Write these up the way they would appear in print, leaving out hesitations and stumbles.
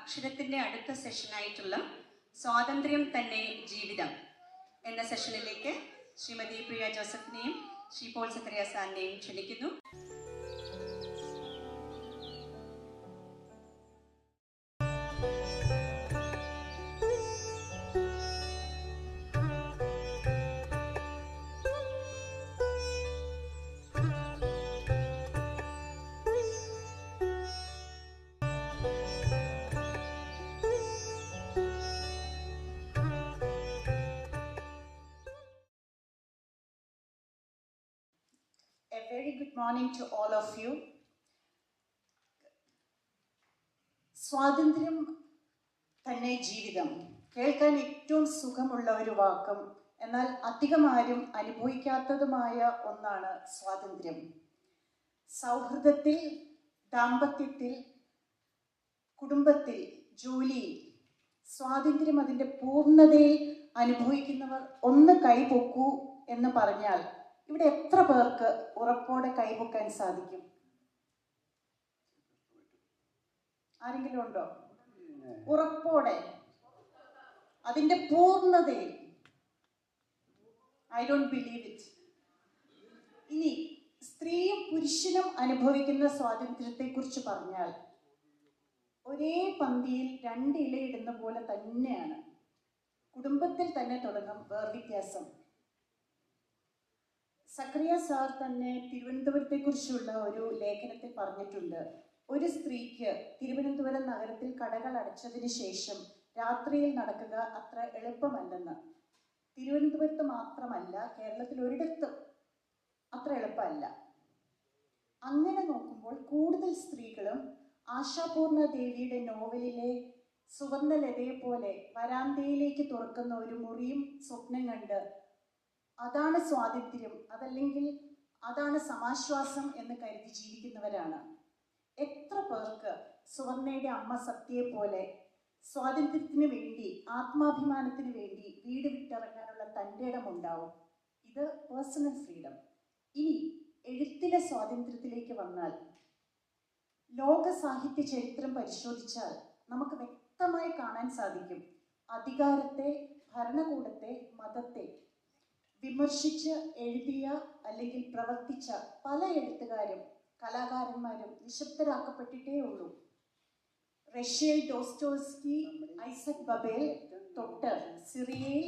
അക്ഷരത്തിൻ്റെ അടുത്ത സെഷനായിട്ടുള്ള സ്വാതന്ത്ര്യം തന്നെ ജീവിതം എന്ന സെഷനിലേക്ക് ശ്രീമതി പ്രിയ ജോസഫിനെയും ശ്രീ പോൾ സക്കറിയ സാറിനെയും ക്ഷണിക്കുന്നു. A very good morning to all of you. സ്വാതന്ത്ര്യം തന്നെ ജീവിതം കേൾക്കാൻ ഏറ്റവും സുഖമുള്ള ഒരു വാക്കും എന്നാൽ അധികം ആരും അനുഭവിക്കാത്തതുമായ ഒന്നാണ് സ്വാതന്ത്ര്യം. സൗഹൃദത്തിൽ, ദാമ്പത്യത്തിൽ, കുടുംബത്തിൽ, ജോലിയിൽ സ്വാതന്ത്ര്യം അതിൻ്റെ പൂർണ്ണതയിൽ അനുഭവിക്കുന്നവർ ഒന്ന് കൈപൊക്കൂ എന്ന് പറഞ്ഞാൽ ഇവിടെ എത്ര പേർക്ക് ഉറപ്പോടെ കൈപൊക്കാൻ സാധിക്കും? ആരെങ്കിലും ഉണ്ടോ? ഉറപ്പോടെ അതിൻ്റെ പൂർണ്ണതയിൽ? I don't believe it. ഇനി സ്ത്രീയും പുരുഷനും അനുഭവിക്കുന്ന സ്വാതന്ത്ര്യത്തെക്കുറിച്ച് പറഞ്ഞാൽ ഒരേ പന്തിയിൽ രണ്ട് ഇലയിടുന്ന പോലെ തന്നെയാണ്. കുടുംബത്തിൽ തന്നെ തുടങ്ങും വേർവ്യത്യാസം. സക്കറിയ സാർ തന്നെ തിരുവനന്തപുരത്തെക്കുറിച്ചുള്ള ഒരു ലേഖനത്തിൽ പറഞ്ഞിട്ടുണ്ട്, ഒരു സ്ത്രീക്ക് തിരുവനന്തപുരം നഗരത്തിൽ കടകൾ അടച്ചതിന് ശേഷം രാത്രിയിൽ നടക്കുക അത്ര എളുപ്പമല്ലെന്ന്. തിരുവനന്തപുരത്ത് മാത്രമല്ല, കേരളത്തിൽ ഒരിടത്തും അത്ര എളുപ്പമല്ല. അങ്ങനെ നോക്കുമ്പോൾ കൂടുതൽ സ്ത്രീകളും ആശാപൂർണ ദേവിയുടെ നോവലിലെ സുവർണലതയെ പോലെ വരാന്തയിലേക്ക് തുറക്കുന്ന ഒരു മുറിയും സ്വപ്നം കണ്ട് അതാണ് സ്വാതന്ത്ര്യം, അതല്ലെങ്കിൽ അതാണ് സമാശ്വാസം എന്ന് കരുതി ജീവിക്കുന്നവരാണ്. എത്ര പേർക്ക് സുവർണയുടെ അമ്മ സത്യയെ പോലെ സ്വാതന്ത്ര്യത്തിന് വേണ്ടി, ആത്മാഭിമാനത്തിന് വേണ്ടി വീട് വിട്ടിറങ്ങാനുള്ള തൻ്റെ ഇടമുണ്ടാവും? ഇത് പേഴ്സണൽ ഫ്രീഡം. ഇനി എഴുത്തിലെ സ്വാതന്ത്ര്യത്തിലേക്ക് വന്നാൽ, ലോക സാഹിത്യ ചരിത്രം പരിശോധിച്ചാൽ നമുക്ക് വ്യക്തമായി കാണാൻ സാധിക്കും, അധികാരത്തെ, ഭരണകൂടത്തെ, മതത്തെ വിമർശിച്ച് എഴുതിയ അല്ലെങ്കിൽ പ്രവർത്തിച്ച പല എഴുത്തുകാരും കലാകാരന്മാരും നിശബ്ദരാക്കപ്പെട്ടിട്ടേ ഉള്ളൂ. റഷ്യയിൽ ഡോസ്റ്റോവ്സ്കി, ഐസക് ബബേൽ തൊട്ട് സിറിയയിൽ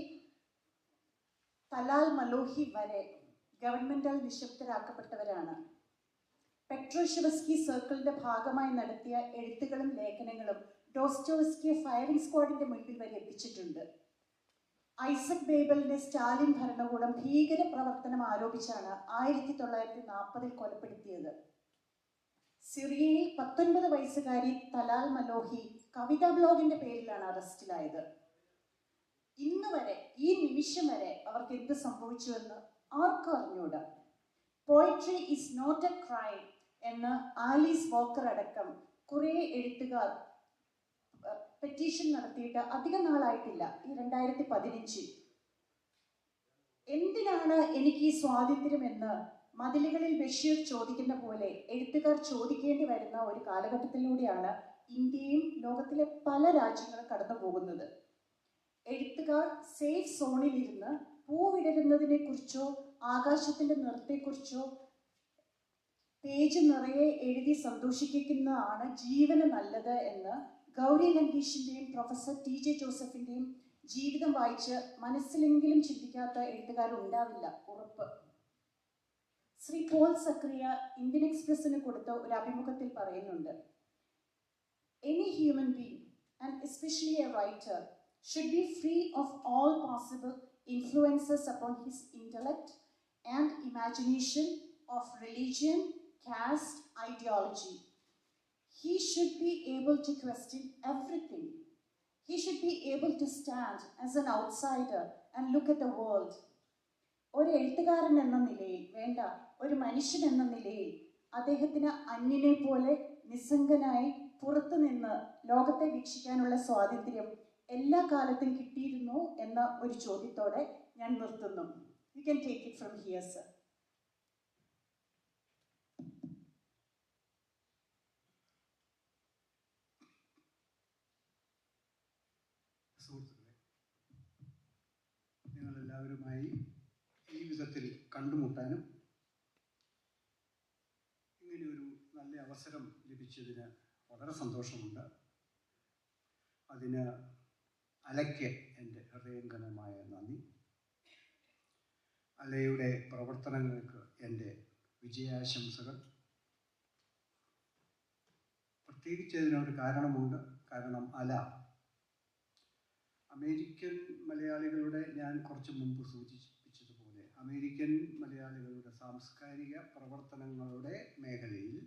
തലാൽ മലോഹി വരെ ഗവൺമെന്റാൽ നിശബ്ദരാക്കപ്പെട്ടവരാണ്. പെട്രോഷെവസ്കി സർക്കിളിന്റെ ഭാഗമായി നടത്തിയ എഴുത്തുകളും ലേഖനങ്ങളും ഡോസ്റ്റോവ്സ്കിയെ ഫയറിംഗ് സ്ക്വാഡിന്റെ മുൻപിൽ വരെ എത്തിച്ചിട്ടുണ്ട്. ഐസക് ബേബലിന്റെ സ്റ്റാലിൻ ഭരണകൂടം ഭീകര പ്രവർത്തനം ആരോപിച്ചാണ് 1940 കൊലപ്പെടുത്തിയത്. സിറിയയിൽ 19 വയസ്സുകാരി തലാൽ മലോഹി കവിതാ ബ്ലോഗിന്റെ പേരിലാണ് അറസ്റ്റിലായത്. ഇന്ന് വരെ, ഈ നിമിഷം വരെ അവർക്ക് എന്ത് സംഭവിച്ചുവെന്ന് ആർക്കും അറിഞ്ഞൂടാ. Poetry is not a crime എന്ന് ആലീസ് വോക്കർ അടക്കം കുറേ എഴുത്തുകാർ പെറ്റീഷൻ നടത്തിയിട്ട് അധിക നാളായിട്ടില്ല, ഈ 2015. എന്തിനാണ് എനിക്ക് ഈ സ്വാതന്ത്ര്യം എന്ന് മതിലുകളിൽ ബഷീർ ചോദിക്കുന്ന പോലെ എഴുത്തുകാർ ചോദിക്കേണ്ടി വരുന്ന ഒരു കാലഘട്ടത്തിലൂടെയാണ് ഇന്ത്യയും ലോകത്തിലെ പല രാജ്യങ്ങളും കടന്നു പോകുന്നത്. എഴുത്തുകാർ സേഫ് സോണിലിരുന്ന് പൂവിടരുന്നതിനെ കുറിച്ചോ ആകാശത്തിന്റെ നിറത്തെക്കുറിച്ചോ പേജ് നിറയെ എഴുതി സന്തോഷിക്കുന്നതാണ് ജീവന് നല്ലത് എന്ന് ഗൗരി ലങ്കീഷിന്റെയും പ്രൊഫസർ TJ ജോസഫിന്റെയും ജീവിതം വായിച്ച് മനസ്സിലെങ്കിലും ചിന്തിക്കാത്ത എഴുത്തുകാരുണ്ടാവില്ല, ഉറപ്പ്. ശ്രീ പോൾ സക്കറിയ ഇന്ത്യൻ എക്സ്പ്രസിന് കൊടുത്ത ഒരു അഭിമുഖത്തിൽ പറയുന്നുണ്ട്, any human being and especially a writer should be free of all possible influences upon his intellect and imagination of religion, caste, ideology. He should be able to question everything. He should be able to stand as an outsider and look at the world. ഒരു എഴുത്തുകാരൻ എന്ന നിലയിൽ, വേണ്ട, ഒരു മനുഷ്യൻ എന്ന നിലയിൽ അദ്ദേഹത്തിന് അന്യനെ പോലെ നിസ്സംഗനായി പുറത്തു നിന്ന് ലോകത്തെ വീക്ഷിക്കാനുള്ള സ്വാതന്ത്ര്യം എല്ലാ കാലത്തും കിട്ടിയിരുന്നു എന്ന ഒരു ചോദ്യത്തോടെ ഞാൻ നിർത്തുന്നു. You can take it from here, sir. എല്ലാവരുമായി ഈ വിധത്തിൽ കണ്ടുമുട്ടാനും ഇങ്ങനെയൊരു നല്ല അവസരം ലഭിച്ചതിന് വളരെ സന്തോഷമുണ്ട്. അതിന് അലയ്ക്ക് എൻ്റെ ഹൃദയംഗമമായ നന്ദി. അലയുടെ പ്രവർത്തനങ്ങൾക്ക് എൻ്റെ വിജയാശംസകൾ. പ്രത്യേകിച്ച് ഇതിനൊരു കാരണമുണ്ട്. കാരണം അല അമേരിക്കൻ മലയാളികളുടെ, ഞാൻ കുറച്ച് മുമ്പ് സൂചിപ്പിച്ചതുപോലെ, അമേരിക്കൻ മലയാളികളുടെ സാംസ്കാരിക പ്രവർത്തനങ്ങളുടെ മേഖലയിൽ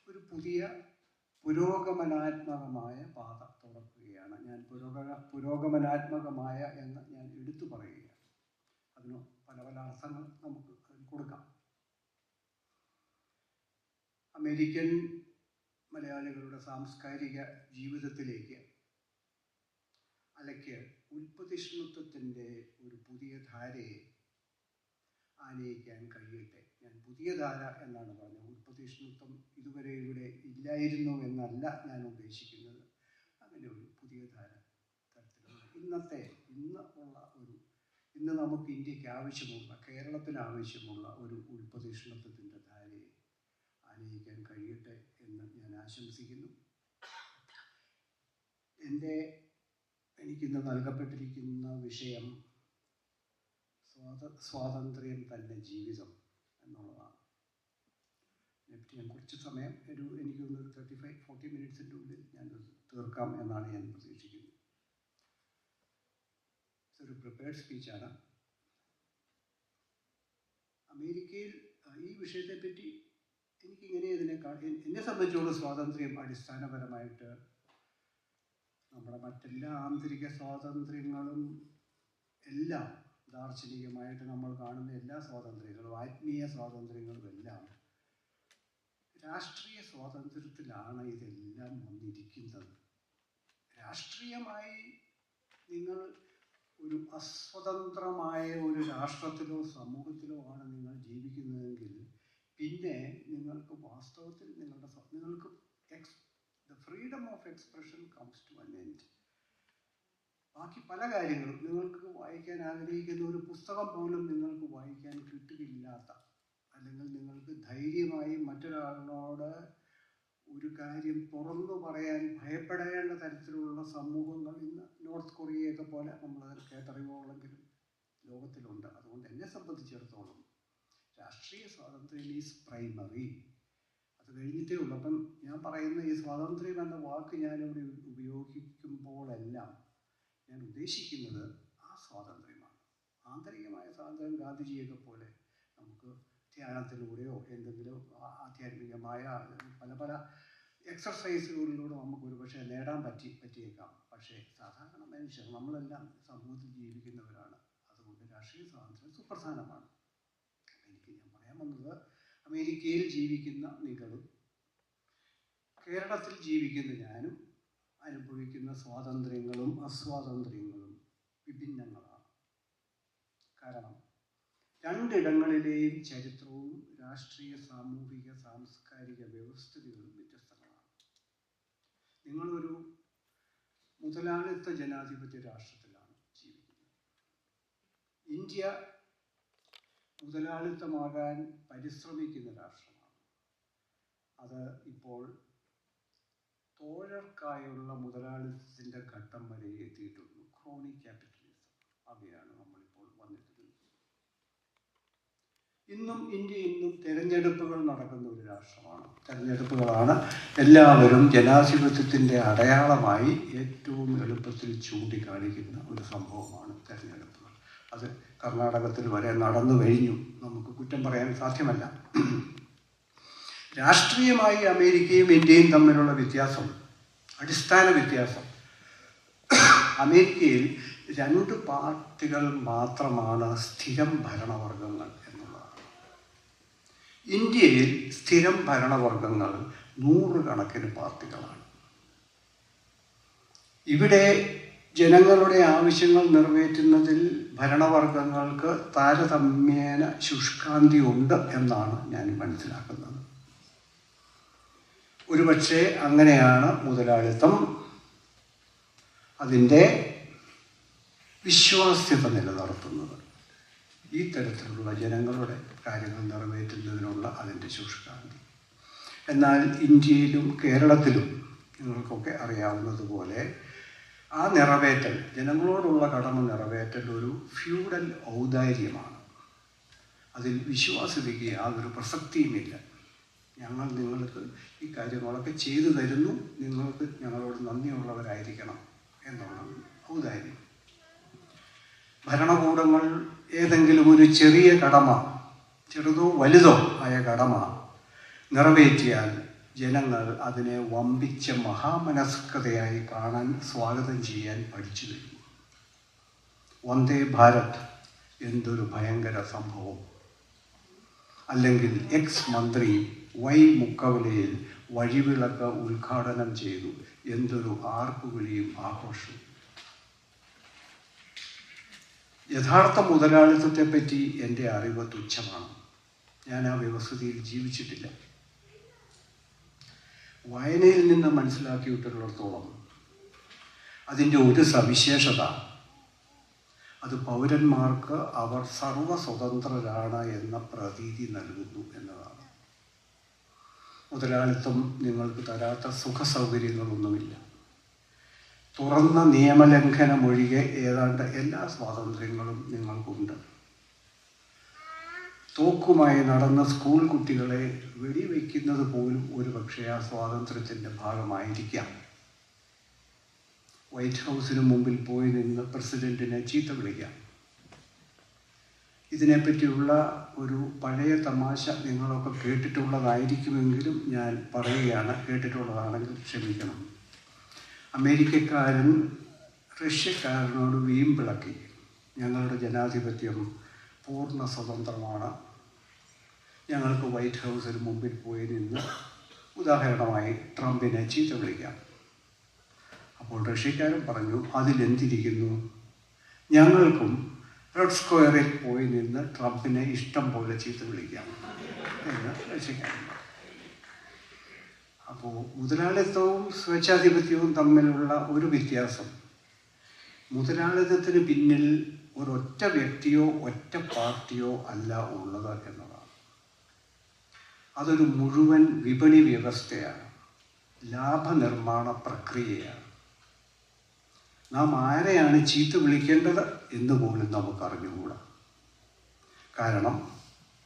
ഒരു പുതിയ പുരോഗമനാത്മകമായ പാത തുറക്കുകയാണ്. ഞാൻ പുരോഗമനാത്മകമായ എന്ന് ഞാൻ എടുത്തു പറയുകയാണ്. അതിന് പല പല അർത്ഥങ്ങൾ നമുക്ക് കൊടുക്കാം. അമേരിക്കൻ മലയാളികളുടെ സാംസ്കാരിക ജീവിതത്തിലേക്ക് അലയ്ക്ക് ഉൽപ്പതിഷ്ണുത്വത്തിൻ്റെ ഒരു പുതിയ ധാരയെ ആനയിക്കാൻ കഴിയട്ടെ. ഞാൻ പുതിയ ധാര എന്നാണ് പറഞ്ഞത്. ഉൽപ്പതിഷ്ണുത്വം ഇതുവരെ ഇവിടെ ഇല്ലായിരുന്നു എന്നല്ല ഞാൻ ഉദ്ദേശിക്കുന്നത്. അങ്ങനെ ഒരു പുതിയ ധാര തരത്തിലുള്ള ഇന്ന് നമുക്ക് ഇന്ത്യക്ക് ആവശ്യമുള്ള, കേരളത്തിന് ആവശ്യമുള്ള ഒരു ഉൽപ്പതിഷ്ണുത്വത്തിൻ്റെ ധാരയെ ആനയിക്കാൻ കഴിയട്ടെ എന്ന് ഞാൻ ആശംസിക്കുന്നു. എനിക്കിന്ന് നൽകപ്പെട്ടിരിക്കുന്ന വിഷയം സ്വാതന്ത്ര്യം തന്നെ ജീവിതം എന്നുള്ളതാണ്. ഞാൻ കുറച്ച് സമയം, എനിക്ക് തോന്നുന്നു 35-40 മിനിറ്റ്സിൻ്റെ ഉള്ളിൽ ഞാനത് തീർക്കാം എന്നാണ് ഞാൻ പ്രതീക്ഷിക്കുന്നത്. ഇതൊരു പ്രിപ്പയർഡ് സ്പീച്ചാണ്. അമേരിക്കയിൽ ഈ വിഷയത്തെപ്പറ്റി എനിക്കിങ്ങനെ എന്നെ സംബന്ധിച്ചുള്ള സ്വാതന്ത്ര്യം അടിസ്ഥാനപരമായിട്ട് നമ്മുടെ മറ്റെല്ലാ ആന്തരിക സ്വാതന്ത്ര്യങ്ങളും എല്ലാം, ദാർശനികമായിട്ട് നമ്മൾ കാണുന്ന എല്ലാ സ്വാതന്ത്ര്യങ്ങളും, ആത്മീയ സ്വാതന്ത്ര്യങ്ങളും എല്ലാം രാഷ്ട്രീയ സ്വാതന്ത്ര്യത്തിലാണ് ഇതെല്ലാം വന്നിരിക്കുന്നത്. രാഷ്ട്രീയമായി നിങ്ങൾ ഒരു അസ്വതന്ത്രമായ ഒരു രാഷ്ട്രത്തിലോ സമൂഹത്തിലോ ആണ് നിങ്ങൾ ജീവിക്കുന്നതെങ്കിൽ പിന്നെ നിങ്ങൾക്ക് വാസ്തവത്തിൽ നിങ്ങൾക്ക് the freedom of expression comes to an end. ബാക്കി പല കാര്യങ്ങളും നിങ്ങൾക്ക് വായിക്കാൻ ആഗ്രഹിക്കുന്ന ഒരു പുസ്തകം പോലും നിങ്ങൾക്ക് വായിക്കാൻ കിട്ടുകയില്ലാത്ത, അല്ലെങ്കിൽ നിങ്ങൾക്ക് ധൈര്യമായി മറ്റൊരാളിനോട് ഒരു കാര്യം തുറന്നു പറയാൻ ഭയപ്പെടേണ്ട തരത്തിലുള്ള സമൂഹങ്ങൾ ഇന്ന് നോർത്ത് കൊറിയയൊക്കെ പോലെ നമ്മളത് കേട്ടറിവുകളെങ്കിലും ലോകത്തിലുണ്ട്. അതുകൊണ്ട് എന്നെ സംബന്ധിച്ചിടത്തോളം രാഷ്ട്രീയ സ്വാതന്ത്ര്യം ഈസ് പ്രൈമറി. അത് കഴിഞ്ഞിട്ടേ ഉള്ളൂ. അപ്പം ഞാൻ പറയുന്ന ഈ സ്വാതന്ത്ര്യം എന്ന വാക്ക് ഞാനിവിടെ ഉപയോഗിക്കുമ്പോഴെല്ലാം ഞാൻ ഉദ്ദേശിക്കുന്നത് ആ സ്വാതന്ത്ര്യമാണ്. ആന്തരികമായ സ്വാതന്ത്ര്യം ഗാന്ധിജിയൊക്കെ പോലെ നമുക്ക് ധ്യാനത്തിലൂടെയോ എന്തെങ്കിലും ആധ്യാത്മികമായ പല പല എക്സർസൈസുകളിലൂടെ നമുക്ക് ഒരുപക്ഷെ നേടാൻ പറ്റിയേക്കാം. പക്ഷേ സാധാരണ മനുഷ്യർ, നമ്മളെല്ലാം സമൂഹത്തിൽ ജീവിക്കുന്നവരാണ്. അതുകൊണ്ട് രാഷ്ട്രീയ സ്വാതന്ത്ര്യം സുപ്രധാനമാണ്. ഞാൻ പറയാൻ വന്നത്, അമേരിക്കയിൽ ജീവിക്കുന്ന നിങ്ങളും കേരളത്തിൽ ജീവിക്കുന്ന ഞാനും അനുഭവിക്കുന്ന സ്വാതന്ത്ര്യങ്ങളും അസ്വാതന്ത്ര്യങ്ങളും വിഭിന്നങ്ങളാണ്. കാരണം രണ്ടിടങ്ങളിലെയും ചരിത്രവും രാഷ്ട്രീയ, സാമൂഹിക, സാംസ്കാരിക വ്യവസ്ഥിതികളും വ്യത്യസ്തങ്ങളാണ്. നിങ്ങളൊരു മുതലാളിത്ത ജനാധിപത്യ രാഷ്ട്രത്തിലാണ് ജീവിക്കുന്നത്. ഇന്ത്യ മുതലാളിത്തമാകാൻ പരിശ്രമിക്കുന്ന രാഷ്ട്രമാണ്. അത് ഇപ്പോൾ തോഴർക്കായുള്ള മുതലാളിത്തത്തിൻ്റെ ഘട്ടം വരെ എത്തിയിട്ടുള്ളൂ. ക്രോണി ക്യാപിറ്റലിസം, അവിടെയാണ് നമ്മളിപ്പോൾ വന്നിട്ടുള്ളത്. ഇന്ത്യ ഇന്നും തെരഞ്ഞെടുപ്പുകൾ നടക്കുന്ന ഒരു രാഷ്ട്രമാണ്. തെരഞ്ഞെടുപ്പുകളാണ് എല്ലാവരും ജനാധിപത്യത്തിൻ്റെ അടയാളമായി ഏറ്റവും എളുപ്പത്തിൽ ചൂണ്ടിക്കാണിക്കുന്ന ഒരു സംഭവമാണ് തെരഞ്ഞെടുപ്പുകൾ. അത് കർണാടകത്തിൽ വരെ നടന്നു കഴിഞ്ഞു. നമുക്ക് കുറ്റം പറയാൻ സാധ്യമല്ല. രാഷ്ട്രീയമായി അമേരിക്കയും ഇന്ത്യയും തമ്മിലുള്ള വ്യത്യാസം, അടിസ്ഥാന വ്യത്യാസം, അമേരിക്കയിൽ 2 പാർട്ടികൾ മാത്രമാണ് സ്ഥിരം ഭരണവർഗങ്ങൾ എന്നുള്ളതാണ്. ഇന്ത്യയിൽ സ്ഥിരം ഭരണവർഗങ്ങൾ 100 കണക്കിന് പാർട്ടികളാണ്. ഇവിടെ ജനങ്ങളുടെ ആവശ്യങ്ങൾ നിറവേറ്റുന്നതിൽ ഭരണവർഗങ്ങൾക്ക് താരതമ്യേന ശുഷ്കാന്തി ഉണ്ട് എന്നാണ് ഞാൻ മനസ്സിലാക്കുന്നത്. ഒരുപക്ഷെ അങ്ങനെയാണ് മുതലാളിത്തം അതിൻ്റെ വിശ്വാസ്യത നിലനിർത്തുന്നത്. ഈ തരത്തിലുള്ള ജനങ്ങളുടെ കാര്യങ്ങൾ നിറവേറ്റുന്നതിനുള്ള അതിൻ്റെ ശുഷ്കാന്തി. എന്നാൽ ഇന്ത്യയിലും കേരളത്തിലും നിങ്ങൾക്കൊക്കെ അറിയാവുന്നതുപോലെ ആ നിറവേറ്റൽ, ജനങ്ങളോടുള്ള കടമ നിറവേറ്റൽ ഒരു ഫ്യൂഡൽ ഔദാര്യമാണ്. അതിൽ വിശ്വാസ്യതയ്ക്ക് യാതൊരു പ്രസക്തിയുമില്ല. ഞങ്ങൾ നിങ്ങൾക്ക് ഈ കാര്യങ്ങളൊക്കെ ചെയ്തു തരുന്നു, നിങ്ങൾക്ക് ഞങ്ങളോട് നന്ദിയുള്ളവരായിരിക്കണം എന്നുള്ള ഔദാര്യം. ഭരണകൂടങ്ങൾ ഏതെങ്കിലും ഒരു ചെറിയ കടമ, ചെറുതോ വലുതോ ആയ കടമ നിറവേറ്റിയാൽ ജനങ്ങൾ അതിനെ വമ്പിച്ച മഹാമനസ്കതയായി കാണാൻ, സ്വാഗതം ചെയ്യാൻ പഠിച്ചു കഴിഞ്ഞു. വന്ദേ ഭാരത് എന്തൊരു ഭയങ്കര സംഭവം. അല്ലെങ്കിൽ എക്സ് മന്ത്രി വൈ മുക്കവലയിൽ വഴിവിളക്ക് ഉദ്ഘാടനം ചെയ്തു, എന്തൊരു ആർപ്പുവിളിയും ആഘോഷവും. യഥാർത്ഥ മുതലാളിത്തത്തെപ്പറ്റി എൻ്റെ അറിവ് തുച്ഛമാണ്. ഞാൻ ആ വ്യവസ്ഥയിൽ ജീവിച്ചിട്ടില്ല. വായനയിൽ നിന്ന് മനസ്സിലാക്കിയിട്ടുള്ളിടത്തോളം അതിൻ്റെ ഒരു സവിശേഷത, അത് പൗരന്മാർക്ക് അവർ സർവസ്വതന്ത്രരാണ് എന്ന പ്രതീതി നൽകുന്നു എന്നതാണ്. മുതലാളിത്തം നിങ്ങൾക്ക് തരാത്ത സുഖ സൗകര്യങ്ങളൊന്നുമില്ല. തുറന്ന നിയമലംഘനമൊഴികെ ഏതാണ്ട് എല്ലാ സ്വാതന്ത്ര്യങ്ങളും നിങ്ങൾക്കുണ്ട്. തോക്കുമായി നടന്ന സ്കൂൾ കുട്ടികളെ വെടിവെക്കുന്നത് പോലും ഒരു പക്ഷേ ആ സ്വാതന്ത്ര്യത്തിൻ്റെ ഭാഗമായിരിക്കാം. വൈറ്റ് ഹൗസിന് മുമ്പിൽ പോയി നിന്ന് പ്രസിഡന്റിനെ ചീത്ത വിളിക്കാം. ഇതിനെപ്പറ്റിയുള്ള ഒരു പഴയ തമാശ നിങ്ങളൊക്കെ കേട്ടിട്ടുള്ളതായിരിക്കുമെങ്കിലും ഞാൻ പറയുകയാണ്, കേട്ടിട്ടുള്ളതാണെങ്കിൽ ക്ഷമിക്കണം. അമേരിക്കക്കാരൻ റഷ്യക്കാരനോട് വീമ്പിളക്കി, ഞങ്ങളുടെ ജനാധിപത്യം പൂർണ്ണ സ്വതന്ത്രമാണ്, ഞങ്ങൾക്ക് വൈറ്റ് ഹൗസിന് മുമ്പിൽ പോയി നിന്ന് ഉദാഹരണമായി ട്രംപിനെ ചീത്ത വിളിക്കാം. അപ്പോൾ റഷ്യക്കാരൻ പറഞ്ഞു, അതിലെന്തിരിക്കുന്നു, ഞങ്ങൾക്കും റെഡ് സ്ക്വയറിൽ പോയി നിന്ന് ട്രംപിനെ ഇഷ്ടം പോലെ ചീത്ത വിളിക്കാം എന്ന് റഷ്യക്കാരൻ പറഞ്ഞു. അപ്പോൾ മുതലാളിത്തവും സ്വേച്ഛാധിപത്യവും തമ്മിലുള്ള ഒരു വ്യത്യാസം, മുതലാളിത്തത്തിന് പിന്നിൽ ഒരൊറ്റ വ്യക്തിയോ ഒറ്റ പാർട്ടിയോ അല്ല ഉള്ളത് എന്നതാണ്. അതൊരു മുഴുവൻ വിപണി വ്യവസ്ഥയാണ്, ലാഭനിർമ്മാണ പ്രക്രിയയാണ്. നാം ആരെയാണ് ചീത്ത വിളിക്കേണ്ടത് എന്ന് പോലും നമുക്ക് അറിഞ്ഞുകൂടാ. കാരണം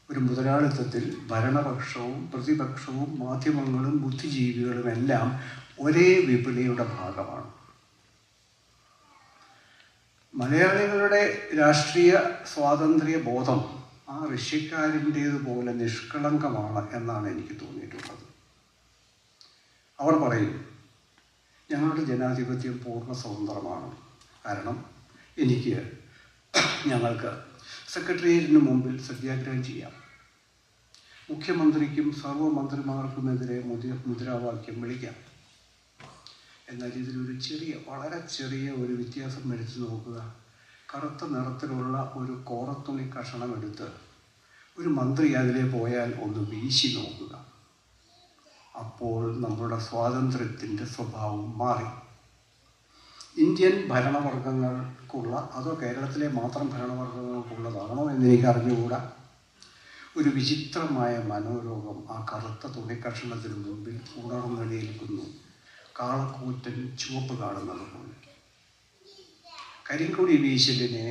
ഒരു മുതലാളിത്തത്തിൽ ഭരണപക്ഷവും പ്രതിപക്ഷവും മാധ്യമങ്ങളും ബുദ്ധിജീവികളും എല്ലാം ഒരേ വിപണിയുടെ ഭാഗമാണ്. മലയാളികളുടെ രാഷ്ട്രീയ സ്വാതന്ത്ര്യ ബോധം ആ റഷ്യക്കാരൻ്റേതുപോലെ നിഷ്കളങ്കമാണ് എന്നാണ് എനിക്ക് തോന്നിയിട്ടുള്ളത്. അവർ പറയും, ഞങ്ങളുടെ ജനാധിപത്യം പൂർണ്ണ സ്വതന്ത്രമാണ്. കാരണം ഞങ്ങൾക്ക് സെക്രട്ടേറിയറ്റിന് മുമ്പിൽ സത്യാഗ്രഹം ചെയ്യാം, മുഖ്യമന്ത്രിക്കും സർവ്വമന്ത്രിമാർക്കുമെതിരെ മുദ്രാവാക്യം വിളിക്കാം. എന്നാൽ ഇതിലൊരു വളരെ ചെറിയ ഒരു വ്യത്യാസം എടുത്തു നോക്കുക. കറുത്ത നിറത്തിലുള്ള ഒരു കോറത്തുണി കഷണം എടുത്ത് ഒരു മന്ത്രി അതിലെ പോയാൽ ഒന്ന് വീശി നോക്കുക. അപ്പോൾ നമ്മുടെ സ്വാതന്ത്ര്യത്തിൻ്റെ സ്വഭാവം മാറി. ഇന്ത്യൻ ഭരണവർഗങ്ങൾക്കുള്ള, അതോ കേരളത്തിലെ മാത്രം ഭരണവർഗങ്ങൾക്കുള്ളതാണോ എന്നെനിക്ക് അറിഞ്ഞുകൂടാ, ഒരു വിചിത്രമായ മനോരോഗം ആ കറുത്ത തുണിക്കഷണത്തിന് മുമ്പിൽ ഉണർന്നെഴുന്നേൽക്കുന്നു, കാളക്കൂറ്റൻ ചുവപ്പ് കാണുന്നത് പോലെ. കരിങ്കൊടി വീശലിനെ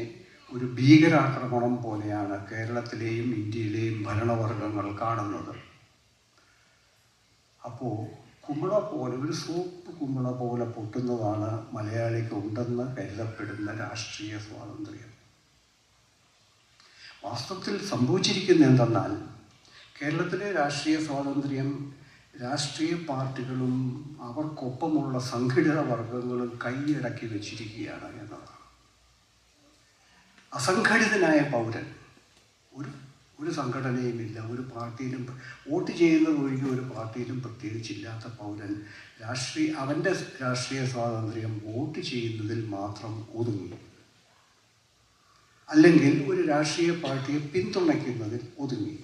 ഒരു ഭീകരാക്രമണം പോലെയാണ് കേരളത്തിലെയും ഇന്ത്യയിലെയും ഭരണവർഗങ്ങൾ കാണുന്നത്. അപ്പോൾ കുമിള പോലെ, ഒരു സോപ്പ് കുമിള പോലെ പൊട്ടുന്നതാണ് മലയാളിക്ക് ഉണ്ടെന്ന് കരുതപ്പെടുന്ന രാഷ്ട്രീയ സ്വാതന്ത്ര്യം. വാസ്തവത്തിൽ സംഭവിച്ചിരിക്കുന്നത് എന്തെന്നാൽ, കേരളത്തിലെ രാഷ്ട്രീയ സ്വാതന്ത്ര്യം രാഷ്ട്രീയ പാർട്ടികളും അവർക്കൊപ്പമുള്ള സംഘടിത വർഗങ്ങളും കൈയടക്കി വെച്ചിരിക്കുകയാണ് എന്നതാണ്. അസംഘടിതനായ പൗരൻ, ഒരു സംഘടനയുമില്ല, ഒരു പാർട്ടിയിലും വോട്ട് ചെയ്യുന്നത് ഒഴികെ ഒരു പാർട്ടിയിലും പ്രത്യേകിച്ചില്ലാത്ത പൗരൻ അവൻ്റെ രാഷ്ട്രീയ സ്വാതന്ത്ര്യം വോട്ട് ചെയ്യുന്നതിൽ മാത്രം ഒതുങ്ങി, അല്ലെങ്കിൽ ഒരു രാഷ്ട്രീയ പാർട്ടിയെ പിന്തുണയ്ക്കുന്നതിൽ ഒതുങ്ങി.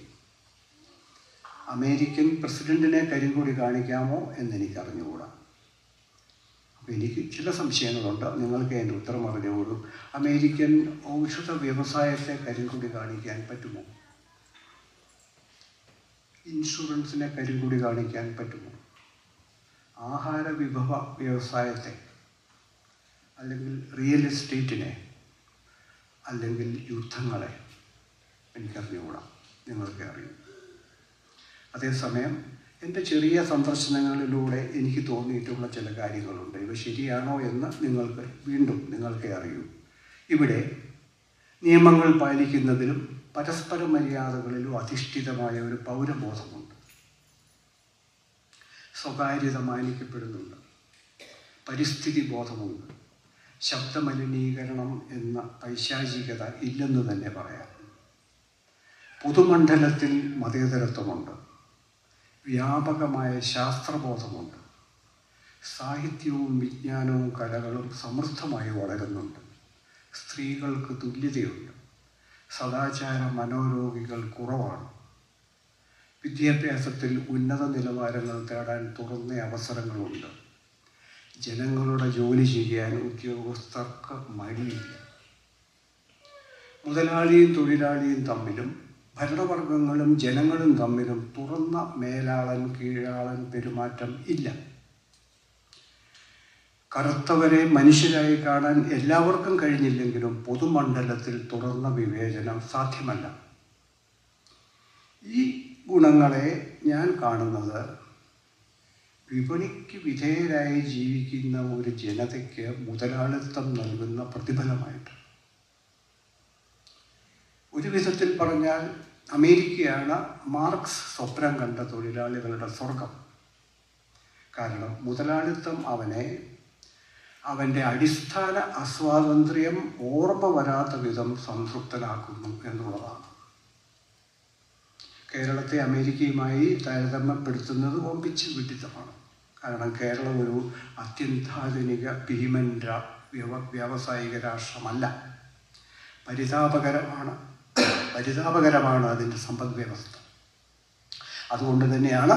അമേരിക്കൻ പ്രസിഡന്റിനെ കരിങ്കൊടി കാണിക്കാമോ എന്നെനിക്ക് അറിഞ്ഞുകൂടാ. അപ്പോൾ എനിക്ക് ചില സംശയങ്ങളുണ്ട്. നിങ്ങൾക്ക് അതിൻ്റെ ഉത്തരം അറിഞ്ഞുകൊള്ളൂ. അമേരിക്കൻ ഔഷധ വ്യവസായത്തെ കരിങ്കൊടി കാണിക്കാൻ പറ്റുമോ? ഇൻഷുറൻസിനെ കരിങ്കൊടി കാണിക്കാൻ പറ്റുമോ? ആഹാര വിഭവ വ്യവസായത്തെ, അല്ലെങ്കിൽ റിയൽ എസ്റ്റേറ്റിനെ, അല്ലെങ്കിൽ യുദ്ധങ്ങളെ എനിക്കറിഞ്ഞുകൂടാ. നിങ്ങൾക്ക് അറിയും. അതേസമയം എൻ്റെ ചെറിയ സന്ദർശനങ്ങളിലൂടെ എനിക്ക് തോന്നിയിട്ടുള്ള ചില കാര്യങ്ങളുണ്ട്. ഇവ ശരിയാണോ എന്ന് നിങ്ങൾക്കേ അറിയൂ. ഇവിടെ നിയമങ്ങൾ പാലിക്കുന്നതിലും പരസ്പര മര്യാദകളിലും അധിഷ്ഠിതമായ ഒരു പൗരബോധമുണ്ട്. സ്വകാര്യത മാനിക്കപ്പെടുന്നുണ്ട്. പരിസ്ഥിതി ബോധമുണ്ട്. ശബ്ദമലിനീകരണം എന്ന പൈശാചികത ഇല്ലെന്ന് തന്നെ പറയാം. പൊതുമണ്ഡലത്തിൽ മതേതരത്വമുണ്ട്. വ്യാപകമായ ശാസ്ത്രബോധമുണ്ട്. സാഹിത്യവും വിജ്ഞാനവും കലകളും സമൃദ്ധമായി വളരുന്നുണ്ട്. സ്ത്രീകൾക്ക് തുല്യതയുണ്ട്. സദാചാര മനോരോഗികൾ കുറവാണ്. വിദ്യാഭ്യാസത്തിൽ ഉന്നത നിലവാരങ്ങൾ തേടാൻ തുറന്ന അവസരങ്ങളുണ്ട്. ജനങ്ങളുടെ ജോലി ചെയ്യാൻ ഉദ്യോഗസ്ഥർക്ക് മടിയില്ല. മുതലാളിയും തൊഴിലാളിയും തമ്മിലും ഭരണവർഗങ്ങളും ജനങ്ങളും തമ്മിലും തുറന്ന മേലാളൻ കീഴാളൻ പെരുമാറ്റം ഇല്ല. കറുത്തവരെ മനുഷ്യരായി കാണാൻ എല്ലാവർക്കും കഴിഞ്ഞില്ലെങ്കിലും പൊതുമണ്ഡലത്തിൽ തുറന്ന വിവേചനം സാധ്യമല്ല. ഈ ഗുണങ്ങളെ ഞാൻ കാണുന്നത് വിപണിക്ക് വിധേയരായി ജീവിക്കുന്ന ഒരു ജനതയ്ക്ക് മുതലാളിത്തം നൽകുന്ന പ്രതിഫലമായിട്ട്. ഒരു വിധത്തിൽ പറഞ്ഞാൽ അമേരിക്കയാണ് മാർക്സ് സ്വപ്നം കണ്ട തൊഴിലാളികളുടെ സ്വർഗം. കാരണം മുതലാളിത്തം അവൻ്റെ അടിസ്ഥാന അസ്വാതന്ത്ര്യം ഓർമ്മ വരാത്ത വിധം സംതൃപ്തനാക്കുന്നു എന്നുള്ളതാണ്. കേരളത്തെ അമേരിക്കയുമായി താരതമ്യപ്പെടുത്തുന്നത് ഒമ്പിച്ച് വിഡിത്തമാണ്. കാരണം കേരളം ഒരു അത്യന്താധുനിക ഭീമൻ വ്യാവസായിക രാഷ്ട്രമല്ല. പരിതാപകരമാണ് അതിൻ്റെ സമ്പദ് വ്യവസ്ഥ. അതുകൊണ്ട് തന്നെയാണ്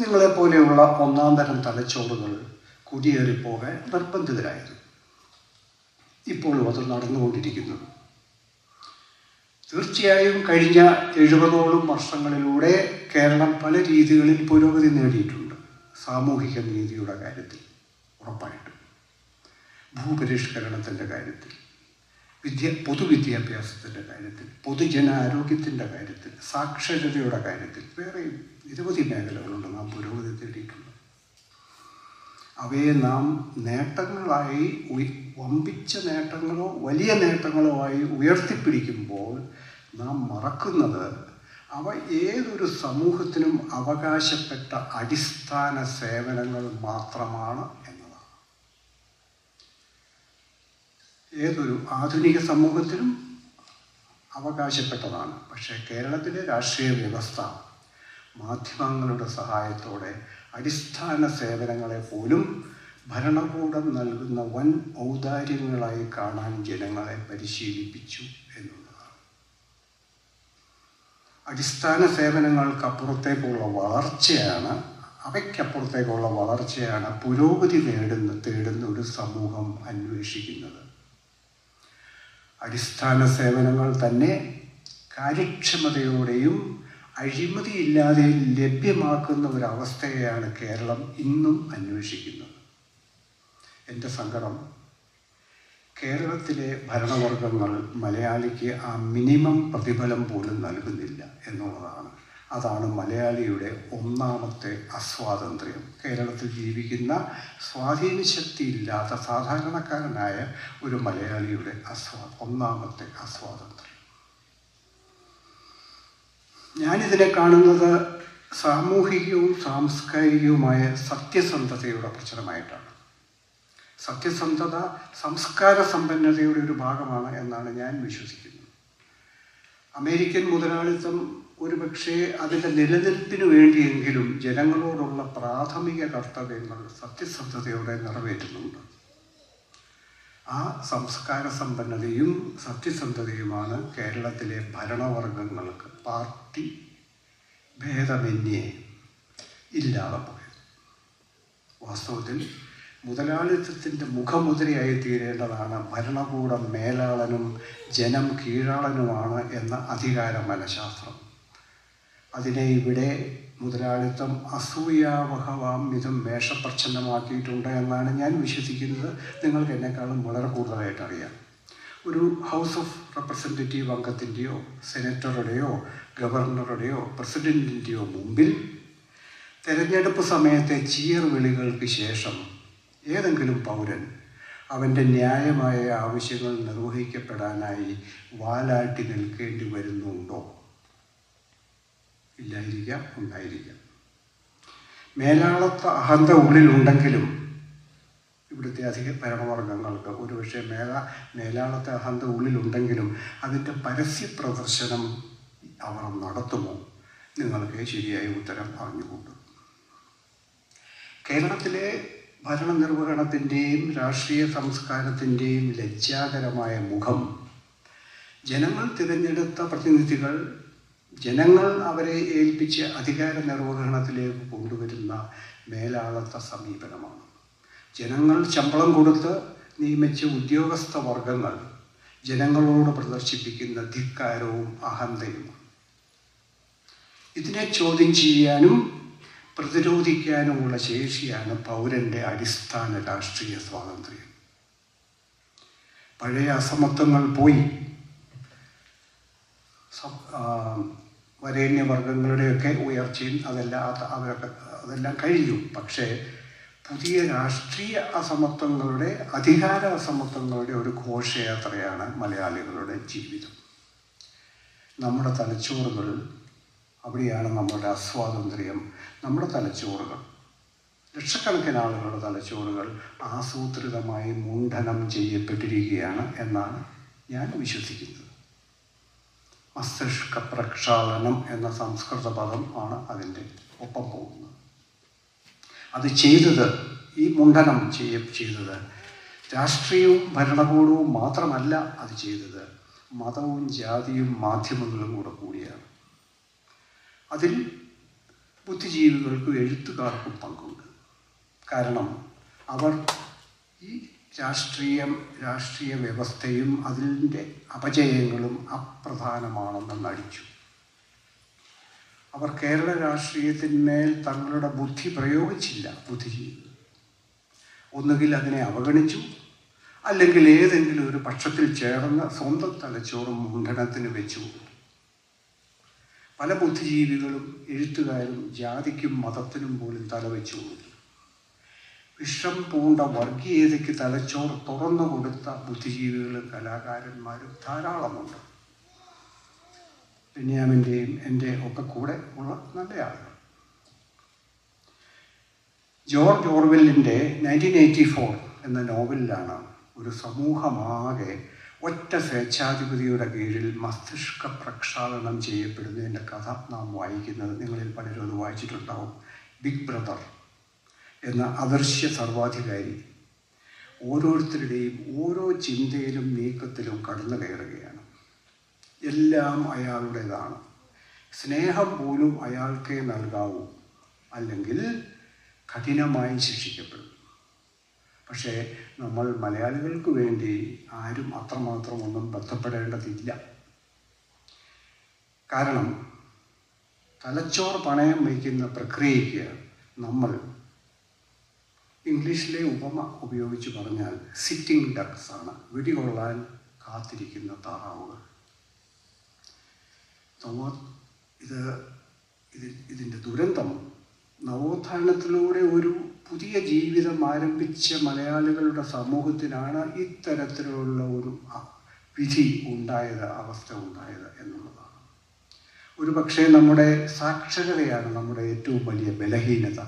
നിങ്ങളെപ്പോലെയുള്ള ഒന്നാം തരം തലച്ചോറുകൾ കുടിയേറിപ്പോകാൻ നിർബന്ധിതരായത്. ഇപ്പോഴും അത് നടന്നുകൊണ്ടിരിക്കുന്നു. തീർച്ചയായും കഴിഞ്ഞ 70ഓളം വർഷങ്ങളിലൂടെ കേരളം പല രീതികളിൽ പുരോഗതി നേടിയിട്ടുണ്ട്. സാമൂഹിക നീതിയുടെ കാര്യത്തിൽ ഉറപ്പായിട്ടും, ഭൂപരിഷ്കരണത്തിൻ്റെ കാര്യത്തിൽ, പൊതുവിദ്യാഭ്യാസത്തിൻ്റെ കാര്യത്തിൽ, പൊതുജനാരോഗ്യത്തിൻ്റെ കാര്യത്തിൽ, സാക്ഷരതയുടെ കാര്യത്തിൽ, വേറെ നിരവധി മേഖലകളുണ്ട് നാം പുരോഗതി നേടിയിട്ടുണ്ട്. അവയെ നാം നേട്ടങ്ങളായി, വമ്പിച്ച നേട്ടങ്ങളോ വലിയ നേട്ടങ്ങളോ ആയി ഉയർത്തിപ്പിടിക്കുമ്പോൾ നാം മറക്കുന്നത് അവ ഏതൊരു സമൂഹത്തിനും അവകാശപ്പെട്ട അടിസ്ഥാന സേവനങ്ങൾ മാത്രമാണ് എന്നതാണ്. ഏതൊരു ആധുനിക സമൂഹത്തിനും അവകാശപ്പെട്ടതാണ്. പക്ഷേ കേരളത്തിലെ രാഷ്ട്രീയ വ്യവസ്ഥ മാധ്യമങ്ങളുടെ സഹായത്തോടെ അടിസ്ഥാന സേവനങ്ങളെ പോലും ഭരണകൂടം നൽകുന്ന വൻ ഔദാര്യങ്ങളായി കാണാൻ ജനങ്ങളെ പരിശീലിപ്പിച്ചു എന്നുള്ളതാണ്. അടിസ്ഥാന സേവനങ്ങൾക്കപ്പുറത്തേക്കുള്ള വളർച്ചയാണ് പുരോഗതി തേടുന്ന ഒരു സമൂഹം അന്വേഷിക്കുന്നത്. അടിസ്ഥാന സേവനങ്ങൾ തന്നെ കാര്യക്ഷമതയോടെയും അഴിമതിയില്ലാതെയും ലഭ്യമാക്കുന്ന ഒരവസ്ഥയെയാണ് കേരളം ഇന്നും അന്വേഷിക്കുന്നത്. എൻ്റെ സങ്കടം കേരളത്തിലെ ഭരണവർഗങ്ങൾ മലയാളിക്ക് ആ മിനിമം പ്രതിഫലം പോലും നൽകുന്നില്ല എന്നുള്ളതാണ്. അതാണ് മലയാളിയുടെ ഒന്നാമത്തെ അസ്വാതന്ത്ര്യം. കേരളത്തിൽ ജീവിക്കുന്ന സ്വാധീനശക്തിയില്ലാത്ത സാധാരണക്കാരനായ ഒരു മലയാളിയുടെ ഒന്നാമത്തെ അസ്വാതന്ത്ര്യം. ഞാനിതിനെ കാണുന്നത് സാമൂഹികവും സാംസ്കാരികവുമായ സത്യസന്ധതയുടെ പ്രശ്നമായിട്ടാണ്. സത്യസന്ധത സംസ്കാര സമ്പന്നതയുടെ ഒരു ഭാഗമാണ് എന്നാണ് ഞാൻ വിശ്വസിക്കുന്നത്. അമേരിക്കൻ മുതലാളിത്തം ഒരുപക്ഷെ അതിൻ്റെ നിലനിൽപ്പിന് വേണ്ടിയെങ്കിലും ജനങ്ങളോടുള്ള പ്രാഥമിക കർത്തവ്യങ്ങൾ സത്യസന്ധതയോടെ നിറവേറ്റുന്നുണ്ട്. ആ സംസ്കാര സമ്പന്നതയും സത്യസന്ധതയുമാണ് കേരളത്തിലെ ഭരണവർഗങ്ങൾക്ക് പാർട്ടി ഭേദമന്യേ ഇല്ലാതെ പോയത്. വാസ്തവത്തിൽ മുതലാളിത്തത്തിൻ്റെ മുഖമുദ്രയായി തീരേണ്ടതാണ് ഭരണകൂടം മേലാളനും ജനം കീഴാളനുമാണ് എന്ന അധികാര മനഃശാസ്ത്രം. അതിനെ ഇവിടെ മുതലാളിത്തം അസൂയാവഹവാം വിധം വേഷപ്രച്ഛന്നമാക്കിയിട്ടുണ്ട് എന്നാണ് ഞാൻ വിശ്വസിക്കുന്നത്. നിങ്ങൾക്ക് എന്നെക്കാളും വളരെ കൂടുതലായിട്ട് അറിയാം. ഒരു ഹൗസ് ഓഫ് റെപ്രസെൻറ്റേറ്റീവ് അംഗത്തിൻ്റെയോ സെനറ്ററുടെയോ ഗവർണറുടെയോ പ്രസിഡൻറ്റിൻ്റെയോ മുമ്പിൽ തെരഞ്ഞെടുപ്പ് സമയത്തെ ചീർ വിളികൾക്ക് ശേഷം ഏതെങ്കിലും പൗരൻ അവൻ്റെ ന്യായമായ ആവശ്യങ്ങൾ നിർവഹിക്കപ്പെടാനായി വാലാട്ടി നിൽക്കേണ്ടി വരുന്നുണ്ടോ? ഇല്ലായിരിക്കാം, ഉണ്ടായിരിക്കാം. മേലാളത്ത അഹന്ത ഉള്ളിലുണ്ടെങ്കിലും ഇവിടുത്തെ അധിക ഭരണവർഗങ്ങൾക്ക് ഒരുപക്ഷെ മേലാളത്തെ അഹന്ത ഉള്ളിലുണ്ടെങ്കിലും അതിൻ്റെ പരസ്യ പ്രദർശനം അവർ നടത്തുമോ? നിങ്ങൾക്ക് ശരിയായ ഉത്തരം അറിഞ്ഞുകൊണ്ട് കേരളത്തിലെ ഭരണനിർവഹണത്തിൻ്റെയും രാഷ്ട്രീയ സംസ്കാരത്തിൻ്റെയും ലജ്ജാകരമായ മുഖം ജനങ്ങൾ തിരഞ്ഞെടുത്ത പ്രതിനിധികൾ ജനങ്ങൾ അവരെ ഏൽപ്പിച്ച് അധികാര നിർവഹണത്തിലേക്ക് കൊണ്ടുവരുന്ന മേലാളത്ത സമീപനമാണ്. ജനങ്ങൾ ശമ്പളം കൊടുത്ത് നിയമിച്ച ഉദ്യോഗസ്ഥ വർഗങ്ങൾ ജനങ്ങളോട് പ്രദർശിപ്പിക്കുന്ന ധിക്കാരവും അഹന്തയുമാണ്. ഇതിനെ ചോദ്യം ചെയ്യാനും പ്രതിരോധിക്കാനുമുള്ള ശേഷിയാണ് പൗരൻ്റെ അടിസ്ഥാന രാഷ്ട്രീയ സ്വാതന്ത്ര്യം. പഴയ അസമത്വങ്ങൾ പോയി, വരേണ്യവർഗങ്ങളുടെയൊക്കെ ഉയർച്ചയും അതെല്ലാം കഴിഞ്ഞു. പക്ഷേ പുതിയ രാഷ്ട്രീയ അസമത്വങ്ങളുടെ, അധികാര അസമത്വങ്ങളുടെ ഒരു ഘോഷയാത്രയാണ് മലയാളികളുടെ ജീവിതം. നമ്മുടെ തലച്ചോറുകൾ, അവിടെയാണ് നമ്മുടെ അസ്വാതന്ത്ര്യം. നമ്മുടെ തലച്ചോറുകൾ, ലക്ഷക്കണക്കിന് ആളുകളുടെ തലച്ചോറുകൾ ആസൂത്രിതമായി മുണ്ഡനം ചെയ്യപ്പെട്ടിരിക്കുകയാണ് എന്നാണ് ഞാൻ വിശ്വസിക്കുന്നത്. മസ്തിഷ്ക പ്രക്ഷാളനം എന്ന സംസ്കൃത പദം ആണ് അതിൻ്റെ ഒപ്പം പോകുന്നത്. അത് ചെയ്തത്, ഈ മുണ്ഡനം ചെയ്തത് രാഷ്ട്രീയവും ഭരണകൂടവും മാത്രമല്ല, അത് ചെയ്തത് മതവും ജാതിയും മാധ്യമങ്ങളും കൂടിയാണ്. അതിൽ ബുദ്ധിജീവികൾക്കും എഴുത്തുകാർക്കും പങ്കുണ്ട്. കാരണം അവർ ഈ രാഷ്ട്രീയ വ്യവസ്ഥയും അതിൻ്റെ അപജയങ്ങളും അപ്രധാനമാണെന്ന് നടിച്ചു. അവർ കേരള രാഷ്ട്രീയത്തിന്മേൽ തങ്ങളുടെ ബുദ്ധി പ്രയോഗിച്ചില്ല. ബുദ്ധിജീവികൾ ഒന്നുകിൽ അതിനെ അവഗണിച്ചു, അല്ലെങ്കിൽ ഏതെങ്കിലും ഒരു പക്ഷത്തിൽ ചേർന്ന് സ്വന്തം തലച്ചോറും മുണ്ഡനത്തിന് വെച്ചു. പല ബുദ്ധിജീവികളും എഴുത്തുകാരും ജാതിക്കും മതത്തിനും പോലും തലവെച്ചു കൊടുത്തു. വിഷം പൂണ്ട വർഗീയതയ്ക്ക് തലച്ചോറ് തുറന്നു കൊടുത്ത ബുദ്ധിജീവികളും കലാകാരന്മാരും ധാരാളമുണ്ട്. ബെന്യാമിൻ്റെയും എൻ്റെ ഒക്കെ കൂടെ ഉള്ള നല്ല ആളുകൾ. ജോർജ് ഓർവെല്ലിൻ്റെ 1984 എന്ന നോവലിലാണ് ഒരു സമൂഹമാകെ ഒറ്റ സ്വേച്ഛാധിപതിയുടെ കീഴിൽ മസ്തിഷ്ക പ്രക്ഷാളനം ചെയ്യപ്പെടുന്നതിൻ്റെ കഥ നാം വായിക്കുന്നത്. നിങ്ങളിൽ പലരും അത് വായിച്ചിട്ടുണ്ടാവും. ബിഗ് ബ്രദർ എന്ന അദൃശ്യ സർവാധികാരി ഓരോരുത്തരുടെയും ഓരോ ചിന്തയിലും നീക്കത്തിലും കടന്നു കയറുകയാണ്. എല്ലാം അയാളുടേതാണ്. സ്നേഹം പോലും അയാൾക്കേ നൽകാവൂ, അല്ലെങ്കിൽ കഠിനമായി ശിക്ഷിക്കപ്പെടും. പക്ഷേ നമ്മൾ മലയാളികൾക്ക് വേണ്ടി ആരും അത്രമാത്രം ഒന്നും ബന്ധപ്പെടേണ്ടതില്ല. കാരണം തലച്ചോറ് പണയം വയ്ക്കുന്ന പ്രക്രിയയ്ക്ക് നമ്മൾ ഇംഗ്ലീഷിലെ ഉപമ ഉപയോഗിച്ച് പറഞ്ഞാൽ സിറ്റിംഗ് ഡക്സ് ആണ്, വെടികൊള്ളാൻ കാത്തിരിക്കുന്ന താറാവുകൾ. ഇതിൻ്റെ ദുരന്തം നവോത്ഥാനത്തിലൂടെ ഒരു പുതിയ ജീവിതം ആരംഭിച്ച മലയാളികളുടെ സമൂഹത്തിനാണ് ഇത്തരത്തിലുള്ള ഒരു വിധി ഉണ്ടായത്, അവസ്ഥ ഉണ്ടായത് എന്നുള്ളതാണ്. ഒരു പക്ഷേ നമ്മുടെ സാക്ഷരതയാണ് നമ്മുടെ ഏറ്റവും വലിയ ബലഹീനത.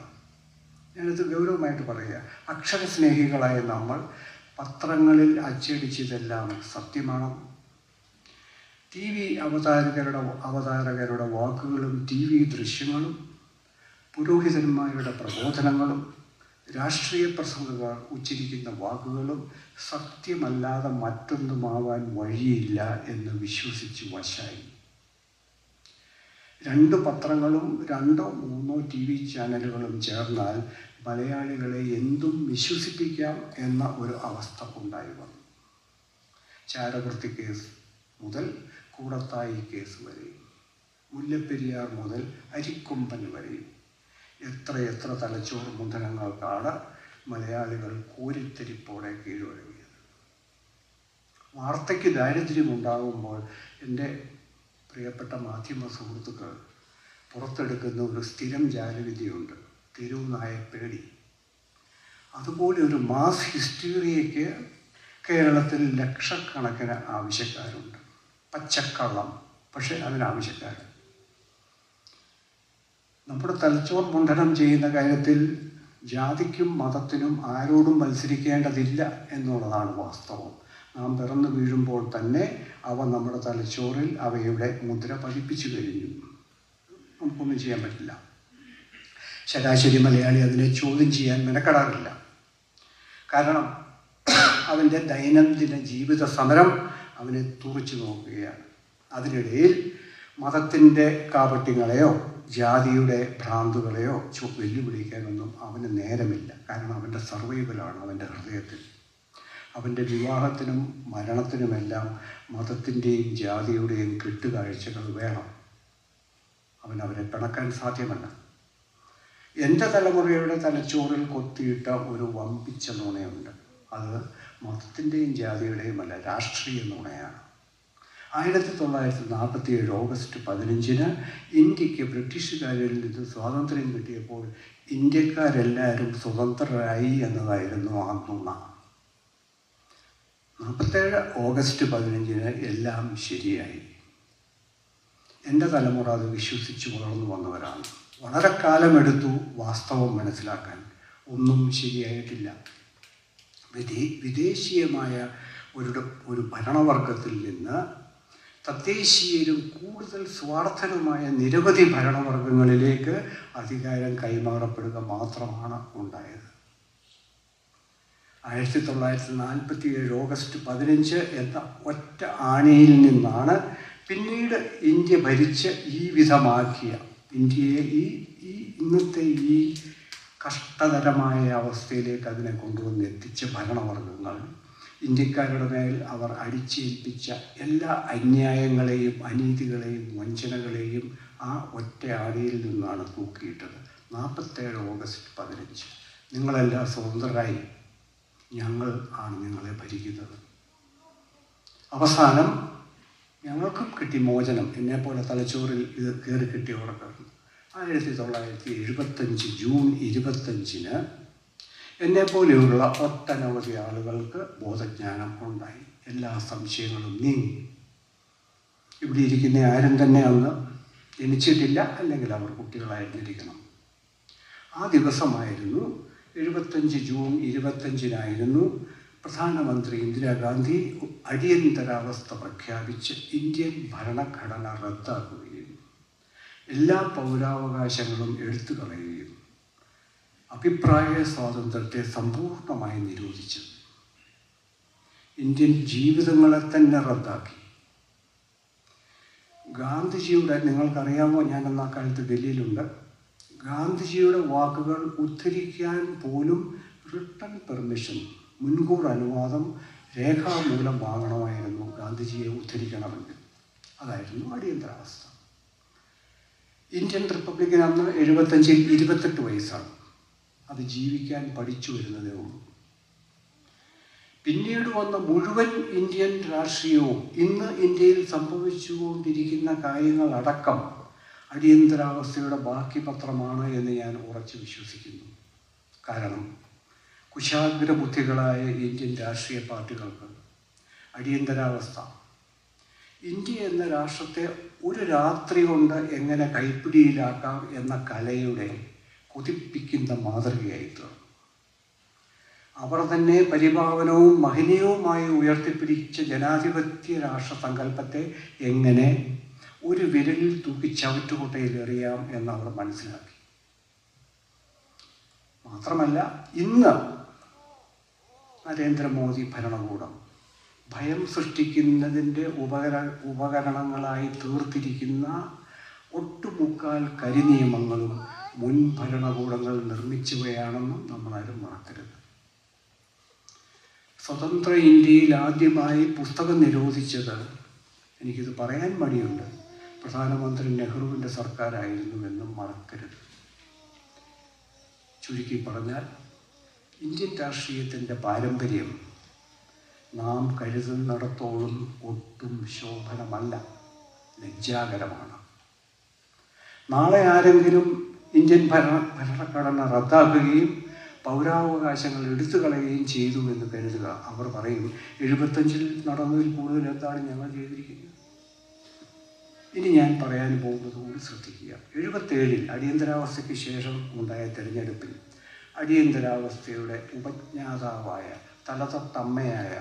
ഞാനിത് ഗൗരവമായിട്ട് പറയുക. അക്ഷരസ്നേഹികളായ നമ്മൾ പത്രങ്ങളിൽ അച്ചടിച്ചതെല്ലാം സത്യമാണോ? ടി വി അവതാരകരുടെ വാക്കുകളും ടി വി ദൃശ്യങ്ങളും പുരോഹിതന്മാരുടെ പ്രബോധനങ്ങളും രാഷ്ട്രീയ പ്രസംഗകർ ഉച്ചരിക്കുന്ന വാക്കുകളും സത്യമല്ലാതെ മറ്റൊന്നുമാവാൻ വഴിയില്ല എന്ന് വിശ്വസിച്ച് വശായി. 2 പത്രങ്ങളും 2 3 ടി വി ചാനലുകളും ചേർന്നാൽ മലയാളികളെ എന്തും വിശ്വസിപ്പിക്കാം എന്ന ഒരു അവസ്ഥ ഉണ്ടായി വന്നു. ചാരവൃത്തി കേസ് മുതൽ കൂടത്തായി കേസ് വരെയും, മുല്ലപ്പെരിയാർ മുതൽ അരിക്കൊമ്പൻ വരെയും എത്ര തലച്ചോർ മുദ്രങ്ങൾക്കാണ് മലയാളികൾ കോരിത്തെരിപ്പോടെ കീഴടങ്ങിയത്. വാർത്തയ്ക്ക് ദാരിദ്ര്യമുണ്ടാകുമ്പോൾ എൻ്റെ പ്രിയപ്പെട്ട മാധ്യമ സുഹൃത്തുക്കൾ പുറത്തെടുക്കുന്ന ഒരു സ്ഥിരം ജാലവിധിയുണ്ട്, തെരുവുനായ പേടി. അതുപോലെ ഒരു മാസ് ഹിസ്റ്റീറിയയ്ക്ക് കേരളത്തിൽ ലക്ഷക്കണക്കിന് ആവശ്യക്കാരുണ്ട്. പച്ചക്കള്ളം, പക്ഷേ അതിനാവശ്യക്കാരുണ്ട്. നമ്മുടെ തലച്ചോർ മുണ്ഡനം ചെയ്യുന്ന കാര്യത്തിൽ ജാതിക്കും മതത്തിനും ആരോടും മത്സരിക്കേണ്ടതില്ല എന്നുള്ളതാണ് വാസ്തവം. നാം പിറന്നു വീഴുമ്പോൾ തന്നെ അവ നമ്മുടെ തലച്ചോറിൽ അവയുടെ മുദ്ര പതിപ്പിച്ചു കഴിഞ്ഞു. നമുക്കൊന്നും ചെയ്യാൻ പറ്റില്ല. ശരാശരി മലയാളി അതിനെ ചോദ്യം ചെയ്യാൻ മെനക്കെടാറില്ല. കാരണം അവൻ്റെ ദൈനംദിന ജീവിത സമരം അവനെ തുറച്ചു നോക്കുകയാണ്. അതിനിടയിൽ മതത്തിൻ്റെ കാപട്യങ്ങളെയോ ജാതിയുടെ ഭ്രാന്തുകളെയോ വെല്ലുവിളിക്കാനൊന്നും അവന് നേരമില്ല. കാരണം അവൻ്റെ സർവൈവലാണ് അവൻ്റെ ഹൃദയത്തിൽ. അവൻ്റെ വിവാഹത്തിനും മരണത്തിനുമെല്ലാം മതത്തിൻ്റെയും ജാതിയുടെയും കെട്ടുകാഴ്ചകൾ വേണം. അവരെ പിണക്കാൻ സാധ്യമല്ല. എൻ്റെ തലമുറയുടെ തലച്ചോറിൽ കൊത്തിയിട്ട ഒരു വമ്പിച്ച നുണയുണ്ട്. അത് മതത്തിൻ്റെയും ജാതിയുടെയുമല്ല, രാഷ്ട്രീയ നുണയാണ്. 1947 ഓഗസ്റ്റ് 15 ഇന്ത്യക്ക് ബ്രിട്ടീഷുകാരിൽ നിന്ന് സ്വാതന്ത്ര്യം കിട്ടിയപ്പോൾ ഇന്ത്യക്കാരെല്ലാവരും സ്വതന്ത്രരായി എന്നതായിരുന്നു ആ നുണ. 47 ഓഗസ്റ്റ് 15 എല്ലാം ശരിയായി. എൻ്റെ തലമുറ അത് വിശ്വസിച്ച് വളർന്നു വന്നവരാണ്. വളരെ കാലമെടുത്തു വാസ്തവം മനസ്സിലാക്കാൻ. ഒന്നും ശരിയായിട്ടില്ല. വിദേശീയമായ ഒരു ഭരണവർഗത്തിൽ നിന്ന് തദ്ദേശീയരും കൂടുതൽ സ്വാർത്ഥനുമായ നിരവധി ഭരണവർഗങ്ങളിലേക്ക് അധികാരം കൈമാറപ്പെടുക മാത്രമാണ് ഉണ്ടായത്. 1947 ഓഗസ്റ്റ് 15 എന്ന ഒറ്റ ആണിയിൽ നിന്നാണ് പിന്നീട് ഇന്ത്യ ഭരിച്ച് ഈ വിധമാക്കിയ ഇന്ത്യയെ ഈ ഇന്നത്തെ ഈ കഷ്ടതരമായ അവസ്ഥയിലേക്ക് അതിനെ കൊണ്ടുവന്ന് എത്തിച്ച ഭരണവർഗങ്ങൾ ഇന്ത്യക്കാരുടെ മേൽ അവർ അടിച്ചേൽപ്പിച്ച എല്ലാ അന്യായങ്ങളെയും അനീതികളെയും വഞ്ചനകളെയും ആ ഒറ്റ ആടിയിൽ നിന്നാണ് തൂക്കിയിട്ടത്. 47 ഓഗസ്റ്റ് 15 നിങ്ങളെല്ലാം സ്വതന്ത്രരായി, ഞങ്ങൾ ആണ് നിങ്ങളെ ഭരിക്കുന്നത്. അവസാനം ഞങ്ങൾക്കും കിട്ടി മോചനം. എന്നെപ്പോലെ തലച്ചോറിൽ ഇത് കയറി കിട്ടിയവർക്ക് 1975 ജൂൺ 25 എന്നെപ്പോലെയുള്ള ഒട്ടനവധി ആളുകൾക്ക് ബോധജ്ഞാനം ഉണ്ടായി. എല്ലാ സംശയങ്ങളും നീങ്ങി. ഇവിടെ ഇരിക്കുന്ന ആരും തന്നെ അന്ന് ജനിച്ചിട്ടില്ല, അല്ലെങ്കിൽ അവർ കുട്ടികളായിരുന്നിരിക്കണം. ആ ദിവസമായിരുന്നു 75 ജൂൺ 25 പ്രധാനമന്ത്രി ഇന്ദിരാഗാന്ധി അടിയന്തരാവസ്ഥ പ്രഖ്യാപിച്ച് ഇന്ത്യൻ ഭരണഘടന റദ്ദാക്കുകയും എല്ലാ പൗരാവകാശങ്ങളും എടുത്തു കളയുകയും അഭിപ്രായ സ്വാതന്ത്ര്യത്തെ സമ്പൂർണ്ണമായി നിരോധിച്ചു. ഇന്ത്യൻ ജീവിതങ്ങളെ തന്നെ റദ്ദാക്കി. ഗാന്ധിജിയുടെ, നിങ്ങൾക്കറിയാമോ, ഞാനെന്ന കാലത്ത് ഡൽഹിയിലുണ്ട്, ഗാന്ധിജിയുടെ വാക്കുകൾ ഉദ്ധരിക്കാൻ പോലും റിട്ടൺ പെർമിഷൻ, മുൻകൂർ അനുവാദം രേഖാമൂലം വാങ്ങണമായിരുന്നു ഗാന്ധിജിയെ ഉദ്ധരിക്കണമെങ്കിൽ. അതായിരുന്നു അടിയന്തരാവസ്ഥ. ഇന്ത്യൻ റിപ്പബ്ലിക്കിന് അന്ന് 75-ൽ 28 വയസ്സാണ്. അത് ജീവിക്കാൻ പഠിച്ചു വരുന്നതേ ഉള്ളൂ. പിന്നീട് വന്ന മുഴുവൻ ഇന്ത്യൻ രാഷ്ട്രീയവും ഇന്ന് ഇന്ത്യയിൽ സംഭവിച്ചുകൊണ്ടിരിക്കുന്ന കാര്യങ്ങളടക്കം അടിയന്തരാവസ്ഥയുടെ ബാക്കി പത്രമാണ് എന്ന് ഞാൻ ഉറച്ചു വിശ്വസിക്കുന്നു. കാരണം കുശാഗ്രബുദ്ധികളായ ഇന്ത്യൻ രാഷ്ട്രീയ പാർട്ടികൾക്ക് അടിയന്തരാവസ്ഥ ഇന്ത്യ എന്ന രാഷ്ട്രത്തെ ഒരു രാത്രി കൊണ്ട് എങ്ങനെ കൈപ്പിടിയിലാക്കാം എന്ന കലയുടെ കൊതിപ്പിക്കുന്ന മാതൃകയായി തീർന്നു. അവർ തന്നെ പരിപാവനവും മഹനീയവുമായി ഉയർത്തിപ്പിടിച്ച ജനാധിപത്യ രാഷ്ട്രസങ്കല്പത്തെ എങ്ങനെ ഒരു വിരലിൽ തൂക്കി ചവറ്റുകൊട്ടയിൽ എറിയാം എന്നവർ മനസ്സിലാക്കി. മാത്രമല്ല, ഇന്ന് നരേന്ദ്രമോദി ഭരണകൂടം ഭയം സൃഷ്ടിക്കുന്നതിൻ്റെ ഉപകരണങ്ങളായി തീർത്തിരിക്കുന്ന ഒട്ടുമുക്കാൽ കരിനിയമങ്ങളും മുൻ ഭരണകൂടങ്ങൾ നിർമ്മിച്ചവയാണെന്നും നമ്മളാരും മറക്കരുത്. സ്വതന്ത്ര ഇന്ത്യയിൽ ആദ്യമായി പുസ്തകം നിരോധിച്ചത്, എനിക്കിത് പറയാൻ മടിയുണ്ട്, പ്രധാനമന്ത്രി നെഹ്റുവിൻ്റെ സർക്കാരായിരുന്നുവെന്നും മറക്കരുത്. ചുരുക്കി പറഞ്ഞാൽ ഇന്ത്യൻ രാഷ്ട്രീയത്തിൻ്റെ പാരമ്പര്യം നാം കരുതുന്നിടത്തോളം ഒട്ടും ശോഭനമല്ല, ലജ്ജാകരമാണ്. നാളെ ആരെങ്കിലും ഇന്ത്യൻ ഭരണഘടന റദ്ദാക്കുകയും പൗരാവകാശങ്ങൾ എടുത്തു കളയുകയും ചെയ്തു എന്ന് കരുതുക. അവർ പറയും, 75 നടന്നതിൽ കൂടുതൽ എന്താണ് ഞങ്ങൾ ചെയ്തിരിക്കുന്നത്. ഇനി ഞാൻ പറയാൻ പോകുന്നത് കൂടി ശ്രദ്ധിക്കുക. 77 അടിയന്തരാവസ്ഥയ്ക്ക് ശേഷം ഉണ്ടായ തെരഞ്ഞെടുപ്പിൽ അടിയന്തരാവസ്ഥയുടെ ഉപജ്ഞാതാവായ തലതൊട്ടമ്മയായ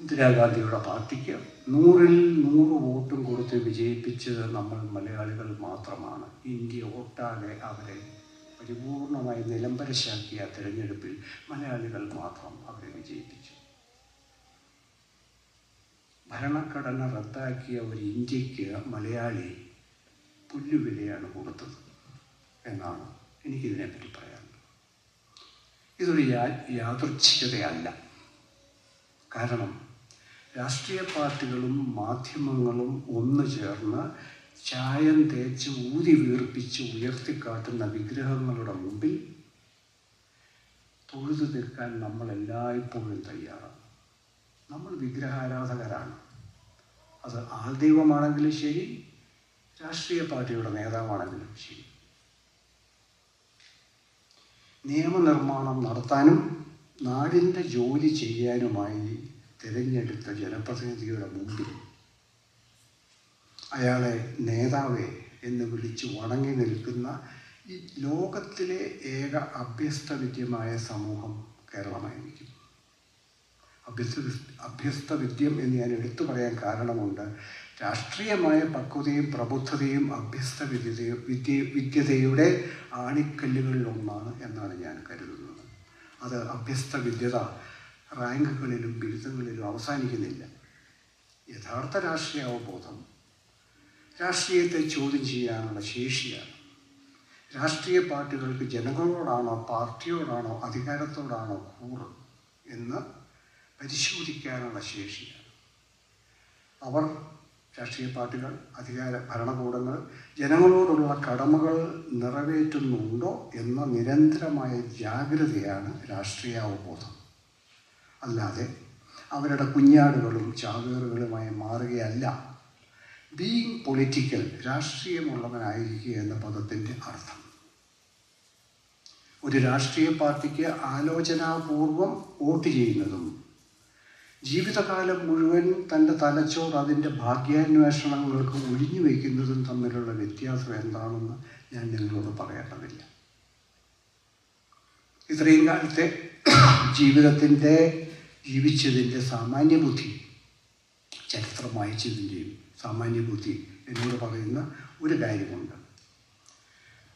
ഇന്ദിരാഗാന്ധിയുടെ പാർട്ടിക്ക് 100-ൽ 100 വോട്ടും കൊടുത്ത് വിജയിപ്പിച്ചത് നമ്മൾ മലയാളികൾ മാത്രമാണ്. ഇന്ത്യ ഒട്ടാകെ അവരെ പരിപൂർണമായി നിലംപരിശാക്കിയ തെരഞ്ഞെടുപ്പിൽ മലയാളികൾ മാത്രം അവരെ വിജയിപ്പിച്ചു. ഭരണഘടന റദ്ദാക്കിയ ഒരു ഇന്ത്യക്ക് മലയാളി പുല്ലുവിലയാണ് കൊടുത്തത് എന്നാണ് എനിക്കിതിനെപ്പറ്റി പറയാനുള്ളത്. ഇതൊരു യാദൃച്ഛികതയല്ല. കാരണം രാഷ്ട്രീയ പാർട്ടികളും മാധ്യമങ്ങളും ഒന്നു ചേർന്ന് ചായം തേച്ച് ഊതി വീർപ്പിച്ച് ഉയർത്തിക്കാട്ടുന്ന വിഗ്രഹങ്ങളുടെ മുമ്പിൽ തൊഴുതു നിൽക്കാൻ നമ്മൾ എല്ലായ്പ്പോഴും തയ്യാറാണ്. നമ്മൾ വിഗ്രഹാരാധകരാണ്. അത് ആൾദൈവമാണെങ്കിലും ശരി, രാഷ്ട്രീയ പാർട്ടിയുടെ നേതാവാണെങ്കിലും ശരി. നിയമനിർമ്മാണം നടത്താനും നാടിൻ്റെ ജോലി ചെയ്യാനുമായി തിരഞ്ഞെടുത്ത ജനപ്രതിനിധിയുടെ മുമ്പിൽ അയാളെ നേതാവേ എന്ന് വിളിച്ച് വണങ്ങി നിൽക്കുന്ന ഈ ലോകത്തിലെ ഏക അഭ്യസ്തവിദ്യമായ സമൂഹം കേരളമായിരിക്കും. അഭ്യസ്തവിദ്യം എന്ന് ഞാൻ എടുത്തു പറയാൻ കാരണമുണ്ട്. രാഷ്ട്രീയമായ പക്വതയും പ്രബുദ്ധതയും വിദ്യതയുടെ ആണിക്കല്ലുകളിലൊന്നാണ് എന്നാണ് ഞാൻ കരുതുന്നത്. അത് അഭ്യസ്തവിദ്യത റാങ്കുകളിലും ബിരുദങ്ങളിലും അവസാനിക്കുന്നില്ല. യഥാർത്ഥ രാഷ്ട്രീയ അവബോധം രാഷ്ട്രീയത്തെ ചോദ്യം ചെയ്യാനുള്ള ശേഷിയാണ്. രാഷ്ട്രീയ പാർട്ടികൾക്ക് ജനങ്ങളോടാണോ പാർട്ടിയോടാണോ അധികാരത്തോടാണോ കൂറ് എന്ന് പരിശോധിക്കാനുള്ള ശേഷിയാണ്. അവർ രാഷ്ട്രീയ പാർട്ടികൾ, ഭരണകൂടങ്ങൾ ജനങ്ങളോടുള്ള കടമകൾ നിറവേറ്റുന്നുണ്ടോ എന്ന നിരന്തരമായ ജാഗ്രതയാണ് രാഷ്ട്രീയ അവബോധം. അല്ലാതെ അവരുടെ കുഞ്ഞാടുകളും ചാവേറുകളുമായി മാറുകയല്ല ബീയിങ് പൊളിറ്റിക്കൽ, രാഷ്ട്രീയമുള്ളവനായിരിക്കുക എന്ന പദത്തിൻ്റെ അർത്ഥം. ഒരു രാഷ്ട്രീയ പാർട്ടിക്ക് ആലോചനാപൂർവം വോട്ട് ചെയ്യുന്നതും ജീവിതകാലം മുഴുവൻ തൻ്റെ തലച്ചോറ് അതിൻ്റെ ഭാഗ്യാന്വേഷണങ്ങൾക്ക് ഒഴിഞ്ഞു വയ്ക്കുന്നതും തമ്മിലുള്ള വ്യത്യാസം എന്താണെന്ന് ഞാൻ നിങ്ങളോട് പറയേണ്ടതില്ല. ഇത്രയും കാലത്തെ ജീവിച്ചതിൻ്റെ സാമാന്യബുദ്ധി, ചരിത്രം വായിച്ചതിൻ്റെയും സാമാന്യബുദ്ധി എന്നോട് പറയുന്ന ഒരു കാര്യമുണ്ട്.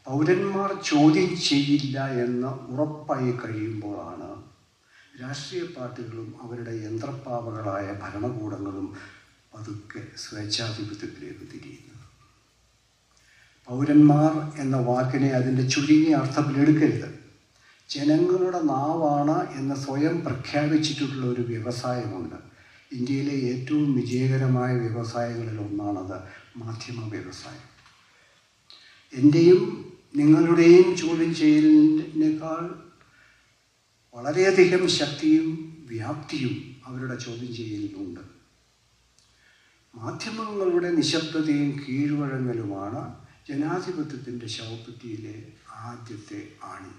പൗരന്മാർ ചോദ്യം ചെയ്യില്ല എന്ന് ഉറപ്പായി കഴിയുമ്പോഴാണ് രാഷ്ട്രീയ പാർട്ടികളും അവരുടെ യന്ത്രപ്പാവകളായ ഭരണകൂടങ്ങളും പതുക്കെ സ്വേച്ഛാധിപത്യത്തിലേക്ക് തിരിയുന്നത്. പൗരന്മാർ എന്ന വാക്കിനെ അതിൻ്റെ ചുരുങ്ങിയ അർത്ഥത്തിലെടുക്കരുത്. ജനങ്ങളുടെ നാവാണ് എന്ന് സ്വയം പ്രഖ്യാപിച്ചിട്ടുള്ള ഒരു വ്യവസായമുണ്ട്. ഇന്ത്യയിലെ ഏറ്റവും വിജയകരമായ വ്യവസായങ്ങളിൽ ഒന്നാണത് മാധ്യമ വ്യവസായം. എൻ്റെയും നിങ്ങളുടെയും ചോദ്യം ചെയ്യലിനേക്കാൾ വളരെയധികം ശക്തിയും വ്യാപ്തിയും അവരുടെ ചോദ്യം ചെയ്യലിനുണ്ട്. മാധ്യമങ്ങളുടെ നിശബ്ദതയും കീഴ്വഴങ്ങലുമാണ് ജനാധിപത്യത്തിൻ്റെ ശവപ്പെട്ടിയിലെ ആദ്യത്തെ ആണി.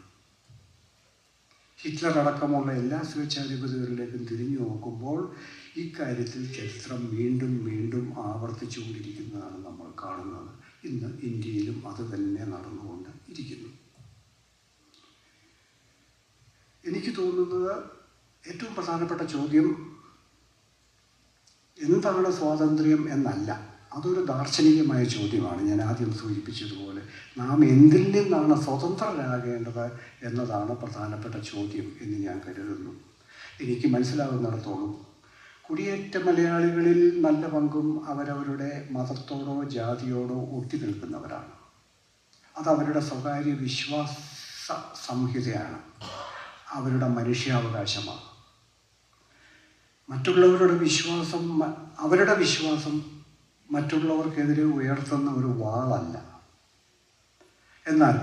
ഹിറ്റ്ലർ അടക്കമുള്ള എല്ലാ സ്വേച്ഛാധിപതികളിലേക്കും തിരിഞ്ഞു നോക്കുമ്പോൾ ഇക്കാര്യത്തിൽ ചരിത്രം വീണ്ടും വീണ്ടും ആവർത്തിച്ചുകൊണ്ടിരിക്കുന്നതാണ് നമ്മൾ കാണുന്നത്. ഇന്ന് ഇന്ത്യയിലും അത് തന്നെ നടന്നുകൊണ്ട് ഇരിക്കുന്നു. എനിക്ക് തോന്നുന്നത് ഏറ്റവും പ്രധാനപ്പെട്ട ചോദ്യം എന്താണ് സ്വാതന്ത്ര്യം എന്നല്ല, അതൊരു ദാർശനികമായ ചോദ്യമാണ്. ഞാൻ ആദ്യം സൂചിപ്പിച്ചതുപോലെ നാം എന്തിൽ നിന്നാണ് സ്വതന്ത്രരാകേണ്ടത് എന്നതാണ് പ്രധാനപ്പെട്ട ചോദ്യം എന്ന് ഞാൻ കരുതുന്നു. എനിക്ക് മനസ്സിലാകുന്നിടത്തോളം കുടിയേറ്റ മലയാളികളിൽ നല്ല പങ്കും അവരവരുടെ മതത്തോടോ ജാതിയോടോ ഒട്ടി നിൽക്കുന്നവരാണ്. അതവരുടെ സ്വകാര്യ വിശ്വാസ സംഹിതയാണ്, അവരുടെ മനുഷ്യാവകാശമാണ്. അവരുടെ വിശ്വാസം മറ്റുള്ളവർക്കെതിരെ ഉയർത്തുന്ന ഒരു വാളല്ല. എന്നാൽ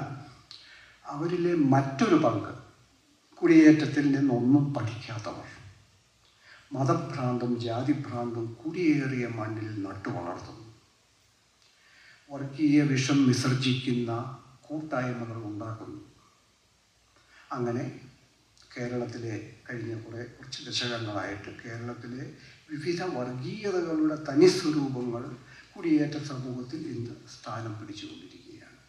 അവരിലെ മറ്റൊരു പങ്ക് കുടിയേറ്റത്തിൽ നിന്നൊന്നും പഠിക്കാത്തവർ, മതഭ്രാന്തും ജാതിഭ്രാന്തും കുടിയേറിയ മണ്ണിൽ നട്ടുവളർത്തുന്നു. വർഗീയ വിഷം വിസർജിക്കുന്ന കൂട്ടായ്മകൾ ഉണ്ടാക്കുന്നു. അങ്ങനെ കേരളത്തിലെ കഴിഞ്ഞ കുറച്ച് ദശകങ്ങളായിട്ട് കേരളത്തിലെ വിവിധ വർഗീയതകളുടെ തനിസ്വരൂപങ്ങൾ കുടിയേറ്റ സമൂഹത്തിൽ ഇന്ന് സ്ഥാനം പിടിച്ചുകൊണ്ടിരിക്കുകയാണ്.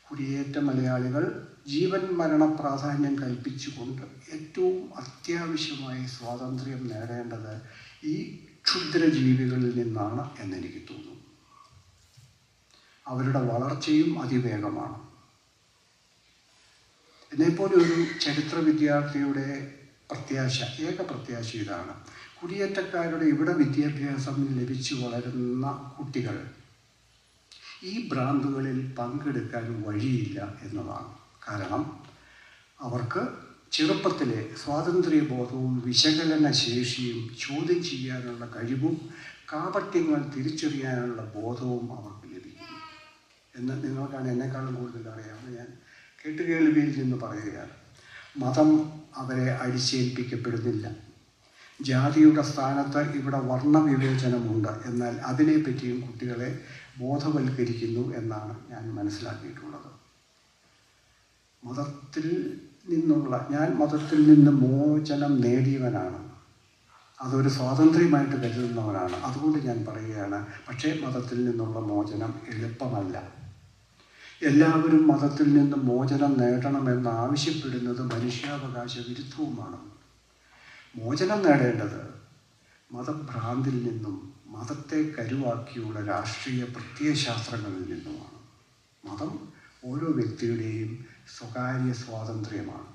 കുടിയേറ്റ മലയാളികൾ ജീവൻ മരണ പ്രാധാന്യം കൽപ്പിച്ചുകൊണ്ട് ഏറ്റവും അത്യാവശ്യമായി സ്വാതന്ത്ര്യം നേടേണ്ടത് ഈ ക്ഷുദ്രജീവികളിൽ നിന്നാണ് എന്നെനിക്ക് തോന്നുന്നു. അവരുടെ വളർച്ചയും അതിവേഗമാണ്. എന്നെപ്പോലെ ഒരു ചരിത്ര വിദ്യാർത്ഥിയുടെ ഏക പ്രത്യാശ ഇതാണ്: കുടിയേറ്റക്കാരുടെ ഇവിടെ വിദ്യാഭ്യാസം ലഭിച്ചു വളരുന്ന കുട്ടികൾ ഈ ഭ്രാന്തുകളിൽ പങ്കെടുക്കാൻ വഴിയില്ല എന്നതാണ്. കാരണം അവർക്ക് ചെറുപ്പത്തിലെ സ്വാതന്ത്ര്യബോധവും വിശകലന ശേഷിയും ചോദ്യം ചെയ്യാനുള്ള കഴിവും കാപട്യങ്ങൾ തിരിച്ചറിയാനുള്ള ബോധവും അവർക്ക് ലഭിക്കും എന്ന് നിങ്ങൾക്കാണ് എന്നെക്കാളും കൂടുതൽ അറിയാമെന്ന് ഞാൻ കേട്ടുകേൾവിയിൽ നിന്ന് പറയുകയാണ്. മതം അവരെ അടിച്ചേൽപ്പിക്കപ്പെടുന്നില്ല. ജാതിയുടെ സ്ഥാനത്ത് ഇവിടെ വർണ്ണവിവേചനമുണ്ട്, എന്നാൽ അതിനെപ്പറ്റിയും കുട്ടികളെ ബോധവൽക്കരിക്കുന്നു എന്നാണ് ഞാൻ മനസ്സിലാക്കിയിട്ടുള്ളത്. ഞാൻ മതത്തിൽ നിന്ന് മോചനം നേടിയവനാണ്, അതൊരു സ്വാതന്ത്ര്യമായിട്ട് കരുതുന്നവനാണ്. അതുകൊണ്ട് ഞാൻ പറയുകയാണ്, പക്ഷേ മതത്തിൽ നിന്നുള്ള മോചനം എളുപ്പമല്ല. എല്ലാവരും മതത്തിൽ നിന്ന് മോചനം നേടണമെന്ന് ആവശ്യപ്പെടുന്നത് മനുഷ്യാവകാശ വിരുദ്ധവുമാണ്. മോചനം നേടേണ്ടത് മതഭ്രാന്തിൽ നിന്നും മതത്തെ കരുവാക്കിയുള്ള രാഷ്ട്രീയ പ്രത്യയശാസ്ത്രങ്ങളിൽ നിന്നുമാണ്. മതം ഓരോ വ്യക്തിയുടെയും സ്വകാര്യ സ്വാതന്ത്ര്യമാണ്.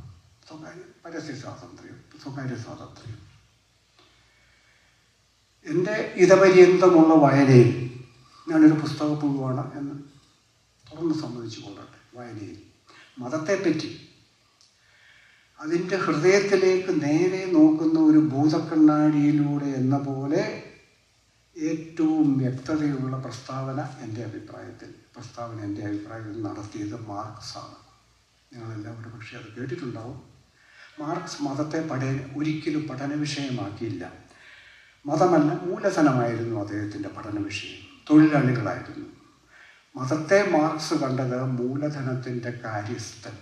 പരസ്യ സ്വാതന്ത്ര്യം, സ്വകാര്യ സ്വാതന്ത്ര്യം. എൻ്റെ ഇതപര്യന്തമുള്ള വായനയിൽ ഞാനൊരു പുസ്തകപ്പുഴുവാണ് എന്ന് തുറന്ന് സമ്മതിച്ചു കൊള്ളട്ടെ. വായനയിൽ മതത്തെപ്പറ്റി അതിൻ്റെ ഹൃദയത്തിലേക്ക് നേരെ നോക്കുന്ന ഒരു ഭൂതക്കണ്ണാടിയിലൂടെ എന്ന പോലെ ഏറ്റവും വ്യക്തതയുള്ള പ്രസ്താവന എൻ്റെ അഭിപ്രായത്തിൽ നടത്തിയത് മാർക്സാണ്. നിങ്ങളെല്ലാവരും പക്ഷേ അത് കേട്ടിട്ടുണ്ടാവും. മാർക്സ് മതത്തെ ഒരിക്കലും പഠന വിഷയമാക്കിയില്ല. മതമല്ല, മൂലധനമായിരുന്നു അദ്ദേഹത്തിൻ്റെ പഠന വിഷയം. തൊഴിലാളികളായിരുന്നു. മതത്തെ മാർക്സ് കണ്ടത് മൂലധനത്തിൻ്റെ കാര്യസ്ഥൻ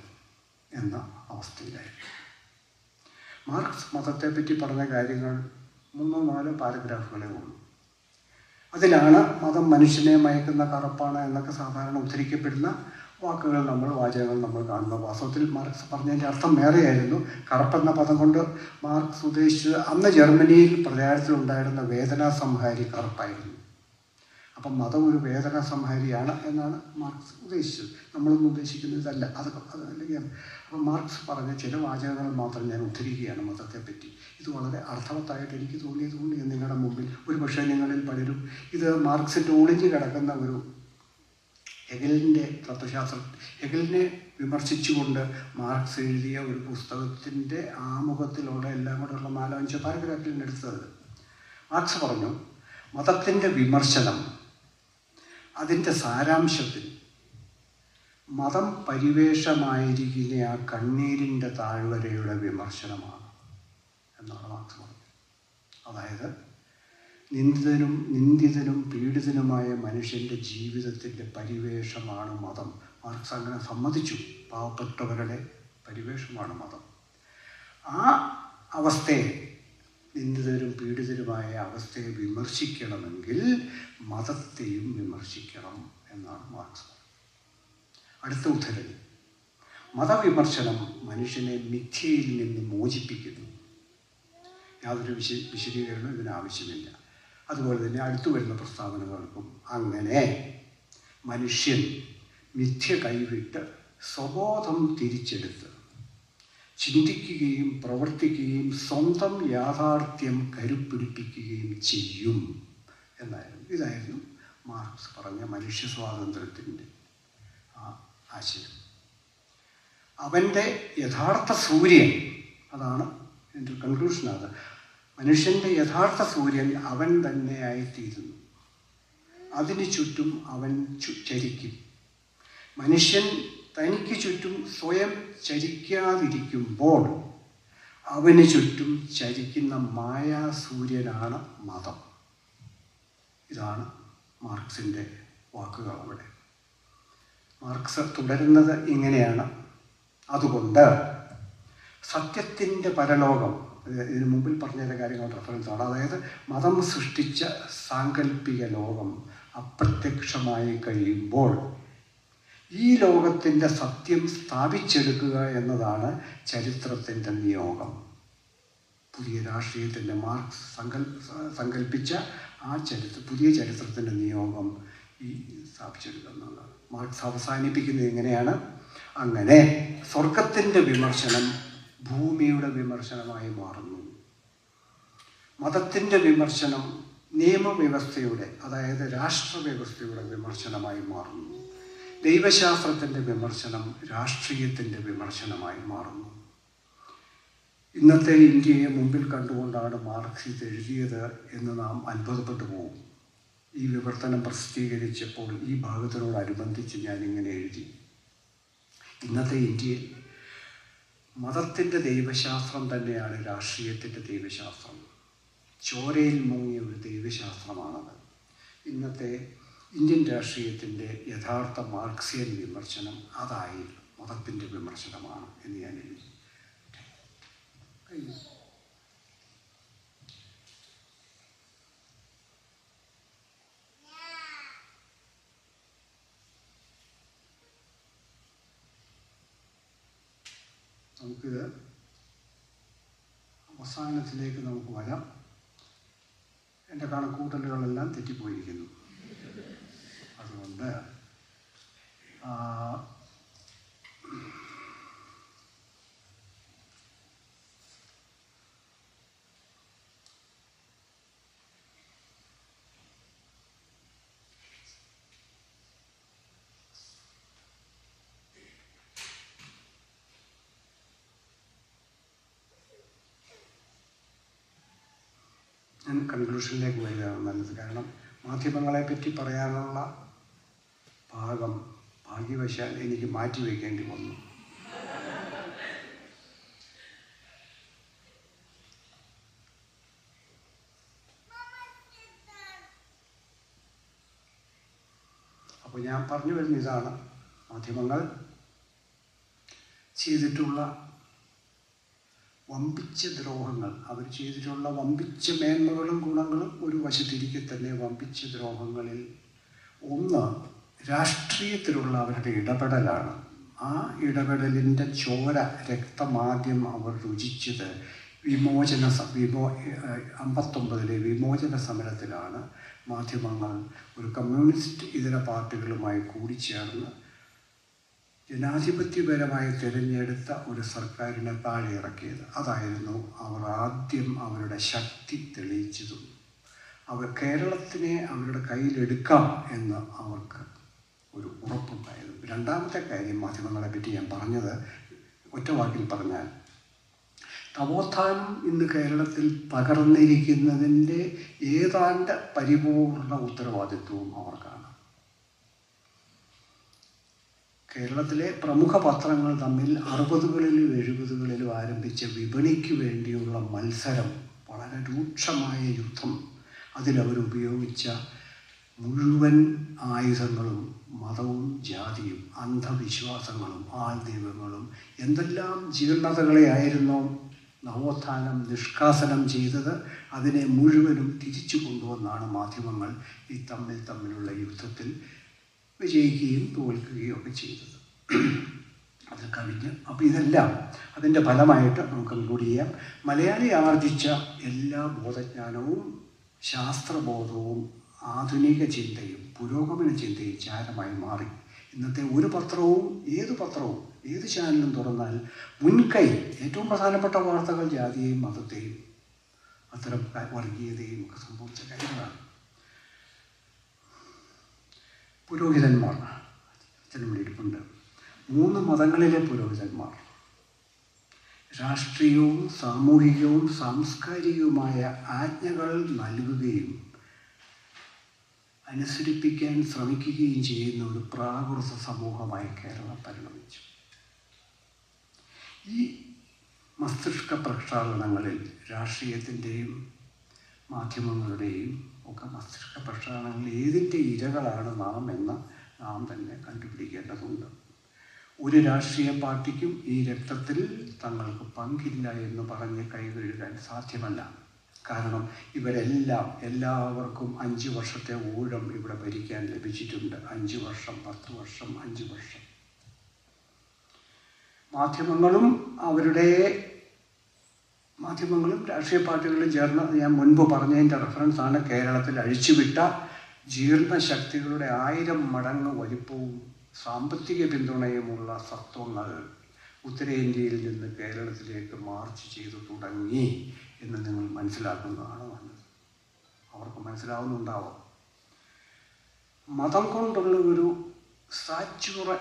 എന്ന അവസ്ഥയിലായിരുന്നു. മാർക്സ് മതത്തെപ്പറ്റി പറഞ്ഞ കാര്യങ്ങൾ 3-4 പാരഗ്രാഫുകളേ ഉള്ളൂ. അതിലാണ് മതം മനുഷ്യനെ മയക്കുന്ന കറുപ്പാണ് എന്നൊക്കെ സാധാരണ ഉദ്ധരിക്കപ്പെടുന്ന വാചകങ്ങൾ നമ്മൾ കാണുന്നത്. വാസ്തവത്തിൽ മാർക്സ് പറഞ്ഞതിൻ്റെ അർത്ഥം വേറെയായിരുന്നു. കറുപ്പെന്ന പദം കൊണ്ട് മാർക്സ് ഉദ്ദേശിച്ചത് അന്ന് ജർമ്മനിയിൽ പ്രചാരത്തിലുണ്ടായിരുന്ന വേദനാ സംഹാരി കറുപ്പായിരുന്നു. അപ്പം മതം ഒരു വേദനാ സംഹാരിയാണ് എന്നാണ് മാർക്സ് ഉദ്ദേശിച്ചത്. നമ്മളൊന്നും ഉദ്ദേശിക്കുന്നതല്ല. അല്ലെങ്കിൽ അപ്പം മാർക്സ് പറഞ്ഞ ചില വാചകങ്ങൾ മാത്രം ഞാൻ ഉദ്ധരിക്കുകയാണ് മതത്തെപ്പറ്റി. ഇത് വളരെ അർത്ഥവത്തായിട്ട് എനിക്ക് തോന്നിയതുകൊണ്ട് ഞാൻ നിങ്ങളുടെ മുമ്പിൽ, ഒരു പക്ഷേ നിങ്ങളിൽ പലരും ഇത് മാർക്സിൻ്റെ ഒളിഞ്ഞു കിടക്കുന്ന ഒരു ഹെഗലിൻ്റെ ഹെഗലിനെ വിമർശിച്ചുകൊണ്ട് മാർക്സ് എഴുതിയ ഒരു പുസ്തകത്തിൻ്റെ ആമുഖത്തിലുള്ള എല്ലാം കൂടെയുള്ള 4-5 പാരഗ്രാഫിൽ എടുത്തത്. മാർക്സ് പറഞ്ഞു, മതത്തിൻ്റെ വിമർശനം അതിൻ്റെ സാരാംശത്തിൽ മതം പരിവേഷമായിരിക്കുന്ന ആ കണ്ണീരിൻ്റെ താഴ്വരയുടെ വിമർശനമാണ് എന്നാണ് മാർക്സ് പറഞ്ഞത്. അതായത് നിന്ദിതനും പീഡിതനുമായ മനുഷ്യൻ്റെ ജീവിതത്തിൻ്റെ പരിവേഷമാണ് മതം. മാർക്സ് അങ്ങനെ സമ്മതിച്ചു. പാവപ്പെട്ടവരുടെ പരിവേഷമാണ് മതം. ആ അവസ്ഥയെ, നിന്ദിതരും പീഡിതരുമായ അവസ്ഥയെ വിമർശിക്കണമെങ്കിൽ മതത്തെയും വിമർശിക്കണം എന്നാണ് മാർക്സ് പറഞ്ഞത്. അടുത്ത ഉദ്ധരണി: മതവിമർശനം മനുഷ്യനെ മിഥ്യയിൽ നിന്ന് മോചിപ്പിക്കുന്നു. യാതൊരു വിശദീകരണവും ഇതിനാവശ്യമില്ല. അതുപോലെ തന്നെ അടുത്തു വരുന്ന പ്രസ്താവനകൾക്കും അങ്ങനെ മനുഷ്യൻ മിഥ്യ കൈവിട്ട് സ്വബോധം തിരിച്ചെടുത്ത് ചിന്തിക്കുകയും പ്രവർത്തിക്കുകയും സ്വന്തം യാഥാർത്ഥ്യം കരുപ്പിടിപ്പിക്കുകയും ചെയ്യും എന്നായിരുന്നു. ഇതായിരുന്നു മാർക്സ് പറഞ്ഞ മനുഷ്യ സ്വാതന്ത്ര്യത്തിൻ്റെ ആ ആശയം. അവൻ്റെ യഥാർത്ഥ സൂര്യൻ, അതാണ് എൻ്റെ കൺക്ലൂഷൻ. അത് മനുഷ്യൻ്റെ യഥാർത്ഥ സൂര്യൻ അവൻ തന്നെയായിത്തീരുന്നു. അതിന് ചുറ്റും അവൻ ചരിക്കും. മനുഷ്യൻ തനിക്ക് ചുറ്റും സ്വയം ചരിക്കാതിരിക്കുമ്പോൾ അവന് ചുറ്റും ചരിക്കുന്ന മായാസൂര്യനാണ് മതം. ഇതാണ് മാർക്സിൻ്റെ വാക്കുകൾ. അവിടെ മാർക്സ് തുടരുന്നത് ഇങ്ങനെയാണ്: അതുകൊണ്ട് സത്യത്തിൻ്റെ പരലോകം, ഇതിനു മുമ്പിൽ പറഞ്ഞ കാര്യങ്ങൾ റെഫറൻസാണ്. അതായത് മതം സൃഷ്ടിച്ച സാങ്കല്പിക ലോകം അപ്രത്യക്ഷമായി കഴിയുമ്പോൾ ഈ ലോകത്തിൻ്റെ സത്യം സ്ഥാപിച്ചെടുക്കുക എന്നതാണ് ചരിത്രത്തിൻ്റെ നിയോഗം. പുതിയ രാഷ്ട്രീയത്തിൻ്റെ മാർക്സ് സങ്കല്പിച്ച ആ പുതിയ ചരിത്രത്തിൻ്റെ നിയോഗം ഈ സ്ഥാപിച്ചെടുക്കുക എന്നുള്ളതാണ്. മാർക്സ് അവസാനിപ്പിക്കുന്നത് എങ്ങനെയാണ്? അങ്ങനെ സ്വർഗത്തിൻ്റെ വിമർശനം ഭൂമിയുടെ വിമർശനമായി മാറുന്നു. മതത്തിൻ്റെ വിമർശനം നിയമവ്യവസ്ഥയുടെ, അതായത് രാഷ്ട്രവ്യവസ്ഥയുടെ വിമർശനമായി മാറുന്നു. ദൈവശാസ്ത്രത്തിൻ്റെ വിമർശനം രാഷ്ട്രീയത്തിൻ്റെ വിമർശനമായി മാറുന്നു. ഇന്നത്തെ ഇന്ത്യയെ മുമ്പിൽ കണ്ടുകൊണ്ടാണ് മാർക്സ് ഇത് എഴുതിയത് എന്ന് നാം അത്ഭുതപ്പെട്ടു പോകും. ഈ വിവർത്തനം പ്രസിദ്ധീകരിച്ചപ്പോൾ ഈ ഭാഗത്തിനോടനുബന്ധിച്ച് ഞാനിങ്ങനെ എഴുതി: ഇന്നത്തെ ഇന്ത്യയിൽ മതത്തിൻ്റെ ദൈവശാസ്ത്രം തന്നെയാണ് രാഷ്ട്രീയത്തിൻ്റെ ദൈവശാസ്ത്രം. ചോരയിൽ മുങ്ങിയ ഒരു ദൈവശാസ്ത്രമാണത്. ഇന്നത്തെ ഇന്ത്യൻ രാഷ്ട്രീയത്തിൻ്റെ യഥാർത്ഥ മാർക്സിയൻ വിമർശനം അതായി മതത്തിൻ്റെ വിമർശനമാണ് എന്ന് ഞാൻ എഴുതി. നമുക്കിത് അവസാനത്തിലേക്ക് നമുക്ക് വരാം. എൻ്റെ കണക്കൂട്ടലുകളെല്ലാം തെറ്റിപ്പോയിരിക്കുന്നു. അതുകൊണ്ട് ഞാൻ കൺക്ലൂഷനിലേക്ക് വരികയാണ് നല്ലത്. കാരണം മാധ്യമങ്ങളെപ്പറ്റി പറയാനുള്ള ഭാഗം ഭാഗ്യവശാൽ എനിക്ക് മാറ്റിവെക്കേണ്ടി വന്നു. അപ്പോൾ ഞാൻ പറഞ്ഞു വരുന്ന ഇതാണ്: മാധ്യമങ്ങൾ ചെയ്തിട്ടുള്ള വമ്പിച്ച ദ്രോഹങ്ങൾ, അവർ ചെയ്തിട്ടുള്ള വമ്പിച്ച മേന്മകളും ഗുണങ്ങളും ഒരു വശത്തിരിക്കെ തന്നെ വമ്പിച്ച ദ്രോഹങ്ങളിൽ ഒന്ന് രാഷ്ട്രീയത്തിലുള്ള അവരുടെ ഇടപെടലാണ്. ആ ഇടപെടലിൻ്റെ ചോര രക്തമാദ്യം അവർ രുചിച്ചത് 59 വിമോചന സമരത്തിലാണ്. മാധ്യമങ്ങൾ ഒരു കമ്മ്യൂണിസ്റ്റ് ഇതര പാർട്ടികളുമായി കൂടിച്ചേർന്ന് ജനാധിപത്യപരമായി തിരഞ്ഞെടുത്ത ഒരു സർക്കാരിനെ താഴെ ഇറക്കിയത്. അതായിരുന്നു അവർ ആദ്യം അവരുടെ ശക്തി തെളിയിച്ചതും. അവർ കേരളത്തിനെ അവരുടെ കയ്യിലെടുക്കാം എന്ന് അവർക്ക് ഒരു ഉറപ്പുണ്ടായിരുന്നു. രണ്ടാമത്തെ കാര്യം മാധ്യമങ്ങളെ പറ്റി ഞാൻ പറഞ്ഞത് ഒറ്റ വാക്കിൽ പറഞ്ഞാൽ, നവോത്ഥാനം ഇന്ന് കേരളത്തിൽ തകർന്നിരിക്കുന്നതിൻ്റെ ഏതാണ്ട് പരിപൂർണ ഉത്തരവാദിത്വവും അവർക്കാണ്. കേരളത്തിലെ പ്രമുഖ പത്രങ്ങൾ തമ്മിൽ 60കളിലും 70കളിലും ആരംഭിച്ച വിപണിക്ക് വേണ്ടിയുള്ള മത്സരം, വളരെ രൂക്ഷമായ യുദ്ധം, അതിലവരുപയോഗിച്ച മുഴുവൻ ആയുധങ്ങളും മതവും ജാതിയും അന്ധവിശ്വാസങ്ങളും ആൾദൈവങ്ങളും എന്തെല്ലാം ജീർണതകളെയായിരുന്നു നവോത്ഥാനം നിഷ്കാസനം ചെയ്തത്, അതിനെ മുഴുവനും തിരിച്ചു കൊണ്ടുവന്നാണ് മാധ്യമങ്ങൾ ഈ തമ്മിലുള്ള യുദ്ധത്തിൽ വിജയിക്കുകയും തോൽക്കുകയും ഒക്കെ ചെയ്തത്. അത് കവിഞ്ഞ് അപ്പോൾ ഇതെല്ലാം അതിൻ്റെ ഫലമായിട്ട് നമുക്ക് കൺക്ലൂഡ് ചെയ്യാം. മലയാളി ആർജിച്ച എല്ലാ ബോധജ്ഞാനവും ശാസ്ത്രബോധവും ആധുനിക ചിന്തയും പുരോഗമന ചിന്തയും ചാരമായി മാറി. ഇന്നത്തെ ഒരു പത്രവും ഏത് ചാനലും തുറന്നാൽ മുൻകൈ ഏറ്റവും പ്രധാനപ്പെട്ട വാർത്തകൾ ജാതിയെയും മതത്തെയും അത്തരം വർഗീയതയും ഒക്കെ സംഭവിച്ച കാര്യങ്ങളാണ്. പുരോഹിതന്മാർ അച്ഛനും ഇവിടെ ഇരിപ്പുണ്ട്. 3 മതങ്ങളിലെ പുരോഹിതന്മാർ രാഷ്ട്രീയവും സാമൂഹികവും സാംസ്കാരികവുമായ ആജ്ഞകൾ നൽകുകയും അനുസരിപ്പിക്കാൻ ശ്രമിക്കുകയും ചെയ്യുന്ന ഒരു പ്രാകൃത സമൂഹമായി കേരളം പരിണമിച്ചു. ഈ മസ്തിഷ്ക പ്രക്ഷാളനങ്ങളിൽ രാഷ്ട്രീയത്തിൻ്റെയും മാധ്യമങ്ങളുടെയും ഒക്കെ മസ്തിഷ്ക പ്രക്ഷാളനങ്ങളിൽ ഏതിൻ്റെ ഇരകളാണ് നാം എന്ന് നാം തന്നെ കണ്ടുപിടിക്കേണ്ടതുണ്ട്. ഒരു രാഷ്ട്രീയ പാർട്ടിക്കും ഈ രക്തത്തിൽ തങ്ങൾക്ക് പങ്കില്ല എന്ന് പറഞ്ഞ് കൈകഴുകാൻ സാധ്യമല്ല. കാരണം എല്ലാവർക്കും 5 വർഷത്തെ ഊഴം ഇവിടെ ഭരിക്കാൻ ലഭിച്ചിട്ടുണ്ട്. 5 വർഷം, 10 വർഷം, 5 വർഷം. മാധ്യമങ്ങളും രാഷ്ട്രീയ പാർട്ടികളും ചേർന്ന് ഞാൻ മുൻപ് പറഞ്ഞതിൻ്റെ റെഫറൻസാണ് കേരളത്തിൽ അഴിച്ചുവിട്ട ജീർണശക്തികളുടെ 1000 മടങ്ങ് വലിപ്പവും സാമ്പത്തിക പിന്തുണയുമുള്ള സത്വങ്ങൾ ഉത്തരേന്ത്യയിൽ നിന്ന് കേരളത്തിലേക്ക് മാർച്ച് ചെയ്തു തുടങ്ങി എന്ന് നിങ്ങൾ മനസ്സിലാക്കുന്നതാണ് നല്ലത്. അവർക്ക് മനസ്സിലാവുന്നുണ്ടാവും. മതം കൊണ്ടുള്ള ഒരു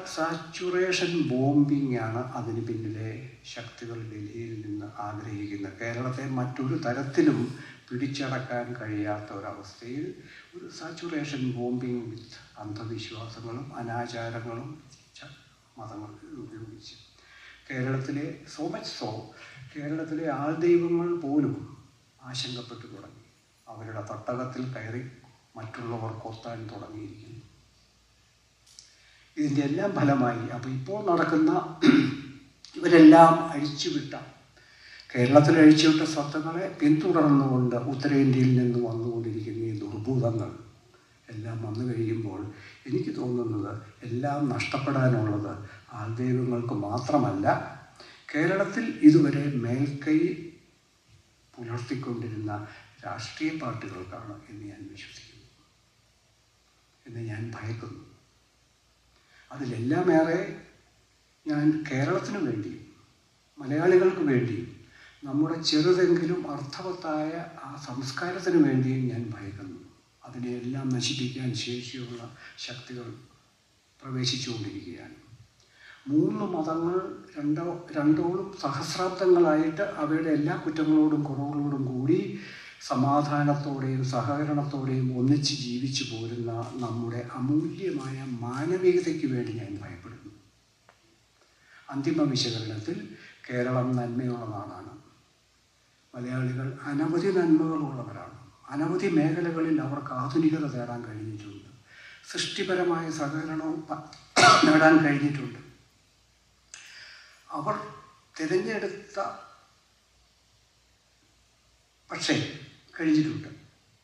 സാച്ചുറേഷൻ ബോംബിംഗ് ആണ് അതിന് പിന്നിലെ ശക്തികൾ ഡൽഹിയിൽ നിന്ന് ആഗ്രഹിക്കുന്നത്. കേരളത്തെ മറ്റൊരു തരത്തിലും പിടിച്ചടക്കാൻ കഴിയാത്ത ഒരവസ്ഥയിൽ ഒരു സാച്ചുറേഷൻ ബോംബിംഗ് വിത്ത് അന്ധവിശ്വാസങ്ങളും അനാചാരങ്ങളും മതങ്ങൾ ഉപയോഗിച്ച് കേരളത്തിലെ ആൾദൈവങ്ങൾ പോലും ആശങ്കപ്പെട്ടു തുടങ്ങി. അവരുടെ തട്ടകത്തിൽ കയറി മറ്റുള്ളവർ കൊത്താൻ തുടങ്ങിയിരിക്കുന്നു. ഇതിൻ്റെ എല്ലാം ഫലമായി അപ്പോൾ ഇപ്പോൾ നടക്കുന്ന ഇവരെല്ലാം കേരളത്തിൽ അഴിച്ചുവിട്ട സത്തങ്ങളെ പിന്തുടർന്നുകൊണ്ട് ഉത്തരേന്ത്യയിൽ നിന്ന് വന്നുകൊണ്ടിരിക്കുന്ന ഈ ദുർഭൂതങ്ങൾ എല്ലാം വന്നു കഴിയുമ്പോൾ എനിക്ക് തോന്നുന്നത് എല്ലാം നഷ്ടപ്പെടാനുള്ളത് ആൾദൈവങ്ങൾക്ക് മാത്രമല്ല, കേരളത്തിൽ ഇതുവരെ മേൽക്കൈ പുലർത്തിക്കൊണ്ടിരുന്ന രാഷ്ട്രീയ പാർട്ടികൾക്കാണ് എന്ന് ഞാൻ വിശ്വസിക്കുന്നു, എന്ന് ഞാൻ ഭയക്കുന്നു. അതിലെല്ലാമേറെ ഞാൻ കേരളത്തിനു വേണ്ടിയും മലയാളികൾക്ക് വേണ്ടിയും നമ്മുടെ ചെറുതെങ്കിലും അർത്ഥവത്തായ ആ സംസ്കാരത്തിന് വേണ്ടിയും ഞാൻ ഭയക്കുന്നു. അതിനെയെല്ലാം നശിപ്പിക്കാൻ ശേഷിയുള്ള ശക്തികൾ പ്രവേശിച്ചുകൊണ്ടിരിക്കുകയാണ്. 3 മതങ്ങൾ രണ്ടോളം സഹസ്രാബ്ദങ്ങളായിട്ട് അവയുടെ എല്ലാ കുറ്റങ്ങളോടും കുറവുകളോടും കൂടി സമാധാനത്തോടെയും സഹകരണത്തോടെയും ഒന്നിച്ച് ജീവിച്ചു പോരുന്ന നമ്മുടെ അമൂല്യമായ മാനവികതയ്ക്ക് വേണ്ടി ഞാൻ ഭയപ്പെടുന്നു. അന്തിമ വിശകലനത്തിൽ കേരളം നന്മയുള്ള നാടാണ്. മലയാളികൾ അനവധി നന്മകളുള്ളവരാണ്. അനവധി മേഖലകളിൽ അവർക്ക് ആധുനികത നേടാൻ കഴിഞ്ഞിട്ടുണ്ട്. സൃഷ്ടിപരമായ സഹകരണവും നേടാൻ കഴിഞ്ഞിട്ടുണ്ട്. അവർ തിരഞ്ഞെടുത്ത കഴിഞ്ഞിട്ടുണ്ട്.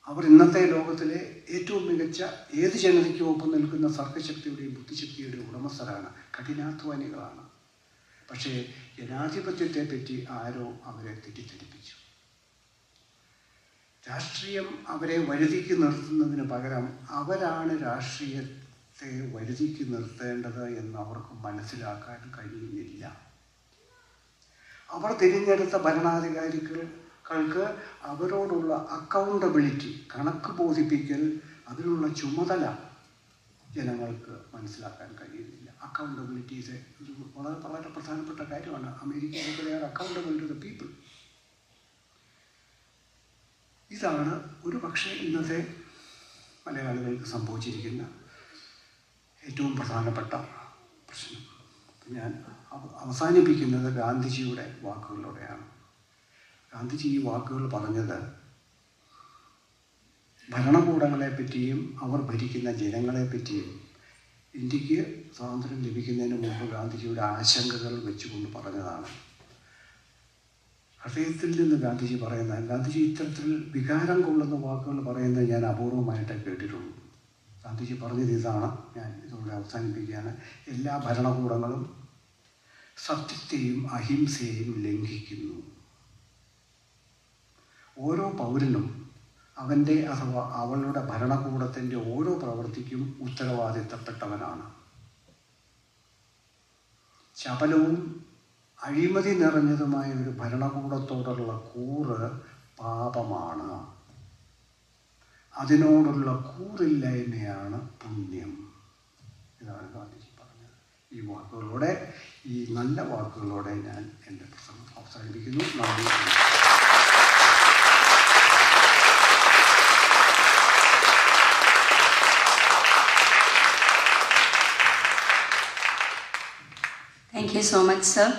അവർ ഇന്നത്തെ ലോകത്തിലെ ഏറ്റവും മികച്ച ഏത് ജനതയ്ക്കും ഒപ്പം നിൽക്കുന്ന സർഗശക്തിയുടെയും ബുദ്ധിശക്തിയുടെയും ഉടമസ്ഥരാണ്, കഠിനാധ്വാനികളാണ്. പക്ഷേ ജനാധിപത്യത്തെ പറ്റി ആരോ അവരെ തെറ്റിദ്ധരിപ്പിച്ചു. രാഷ്ട്രീയം അവരെ വഴുതിക്ക് നിർത്തുന്നതിന് പകരം അവരാണ് രാഷ്ട്രീയത്തെ വഴുതിക്ക് നിർത്തേണ്ടത് എന്ന് അവർക്ക് മനസ്സിലാക്കാൻ കഴിയുന്നില്ല. അവർ തിരഞ്ഞെടുത്ത ഭരണാധികാരികൾക്ക് അവരോടുള്ള അക്കൗണ്ടബിലിറ്റി, കണക്ക് ബോധിപ്പിക്കൽ, അതിനുള്ള ചുമതല ജനങ്ങൾക്ക് മനസ്സിലാക്കാൻ കഴിയുന്നില്ല. അക്കൗണ്ടബിലിറ്റി ഒരു വളരെ പ്രധാനപ്പെട്ട കാര്യമാണ്. അമേരിക്കയിലെ അക്കൗണ്ടബിൾ ടു ദ പീപ്പിൾ. ഇതാണ് ഒരു പക്ഷേ ഇന്നത്തെ മലയാളികൾക്ക് സംഭവിച്ചിരിക്കുന്ന ഏറ്റവും പ്രധാനപ്പെട്ട പ്രശ്നം. ഞാൻ അവസാനിപ്പിക്കുന്നത് ഗാന്ധിജിയുടെ വാക്കുകളിലൂടെയാണ്. ഗാന്ധിജി ഈ വാക്കുകൾ പറഞ്ഞത് ഭരണകൂടങ്ങളെപ്പറ്റിയും അവർ ഭരിക്കുന്ന ജനങ്ങളെപ്പറ്റിയും ഇന്ത്യക്ക് സ്വാതന്ത്ര്യം ലഭിക്കുന്നതിന് മുമ്പ് ഗാന്ധിജിയുടെ ആശങ്കകൾ വെച്ചുകൊണ്ട് പറഞ്ഞതാണ്. ഹൃദയത്തിൽ നിന്ന് ഗാന്ധിജി ഇത്തരത്തിൽ വികാരം കൊള്ളുന്ന വാക്കുകൾ പറയുന്നത് ഞാൻ അപൂർവമായിട്ടേ കേട്ടിട്ടുള്ളൂ. ഗാന്ധിജി പറഞ്ഞത് ഇതാണ്, ഞാൻ ഇതോടെ അവസാനിപ്പിക്കുകയാണ്. എല്ലാ ഭരണകൂടങ്ങളും സത്യത്തെയും അഹിംസയെയും ലംഘിക്കുന്നു. ഓരോ പൗരനും അവൻ്റെ അഥവാ അവളുടെ ഭരണകൂടത്തിൻ്റെ ഓരോ പ്രവൃത്തിക്കും ഉത്തരവാദിത്തപ്പെട്ടവനാണ്. ചപലവും അഴിമതി നിറഞ്ഞതുമായ ഒരു ഭരണകൂടത്തോടുള്ള കൂറ് പാപമാണ്. അതിനോടുള്ള കൂറില്ലായ്മയാണ് പുണ്യം. ഇതാണ് ഗാന്ധിജി പറഞ്ഞത്. ഈ വാക്കുകളോടെ, ഈ നല്ല വാക്കുകളോടെ ഞാൻ എൻ്റെ പ്രസംഗം അവസാനിപ്പിക്കുന്നു. നന്ദി. Thank you so much, sir.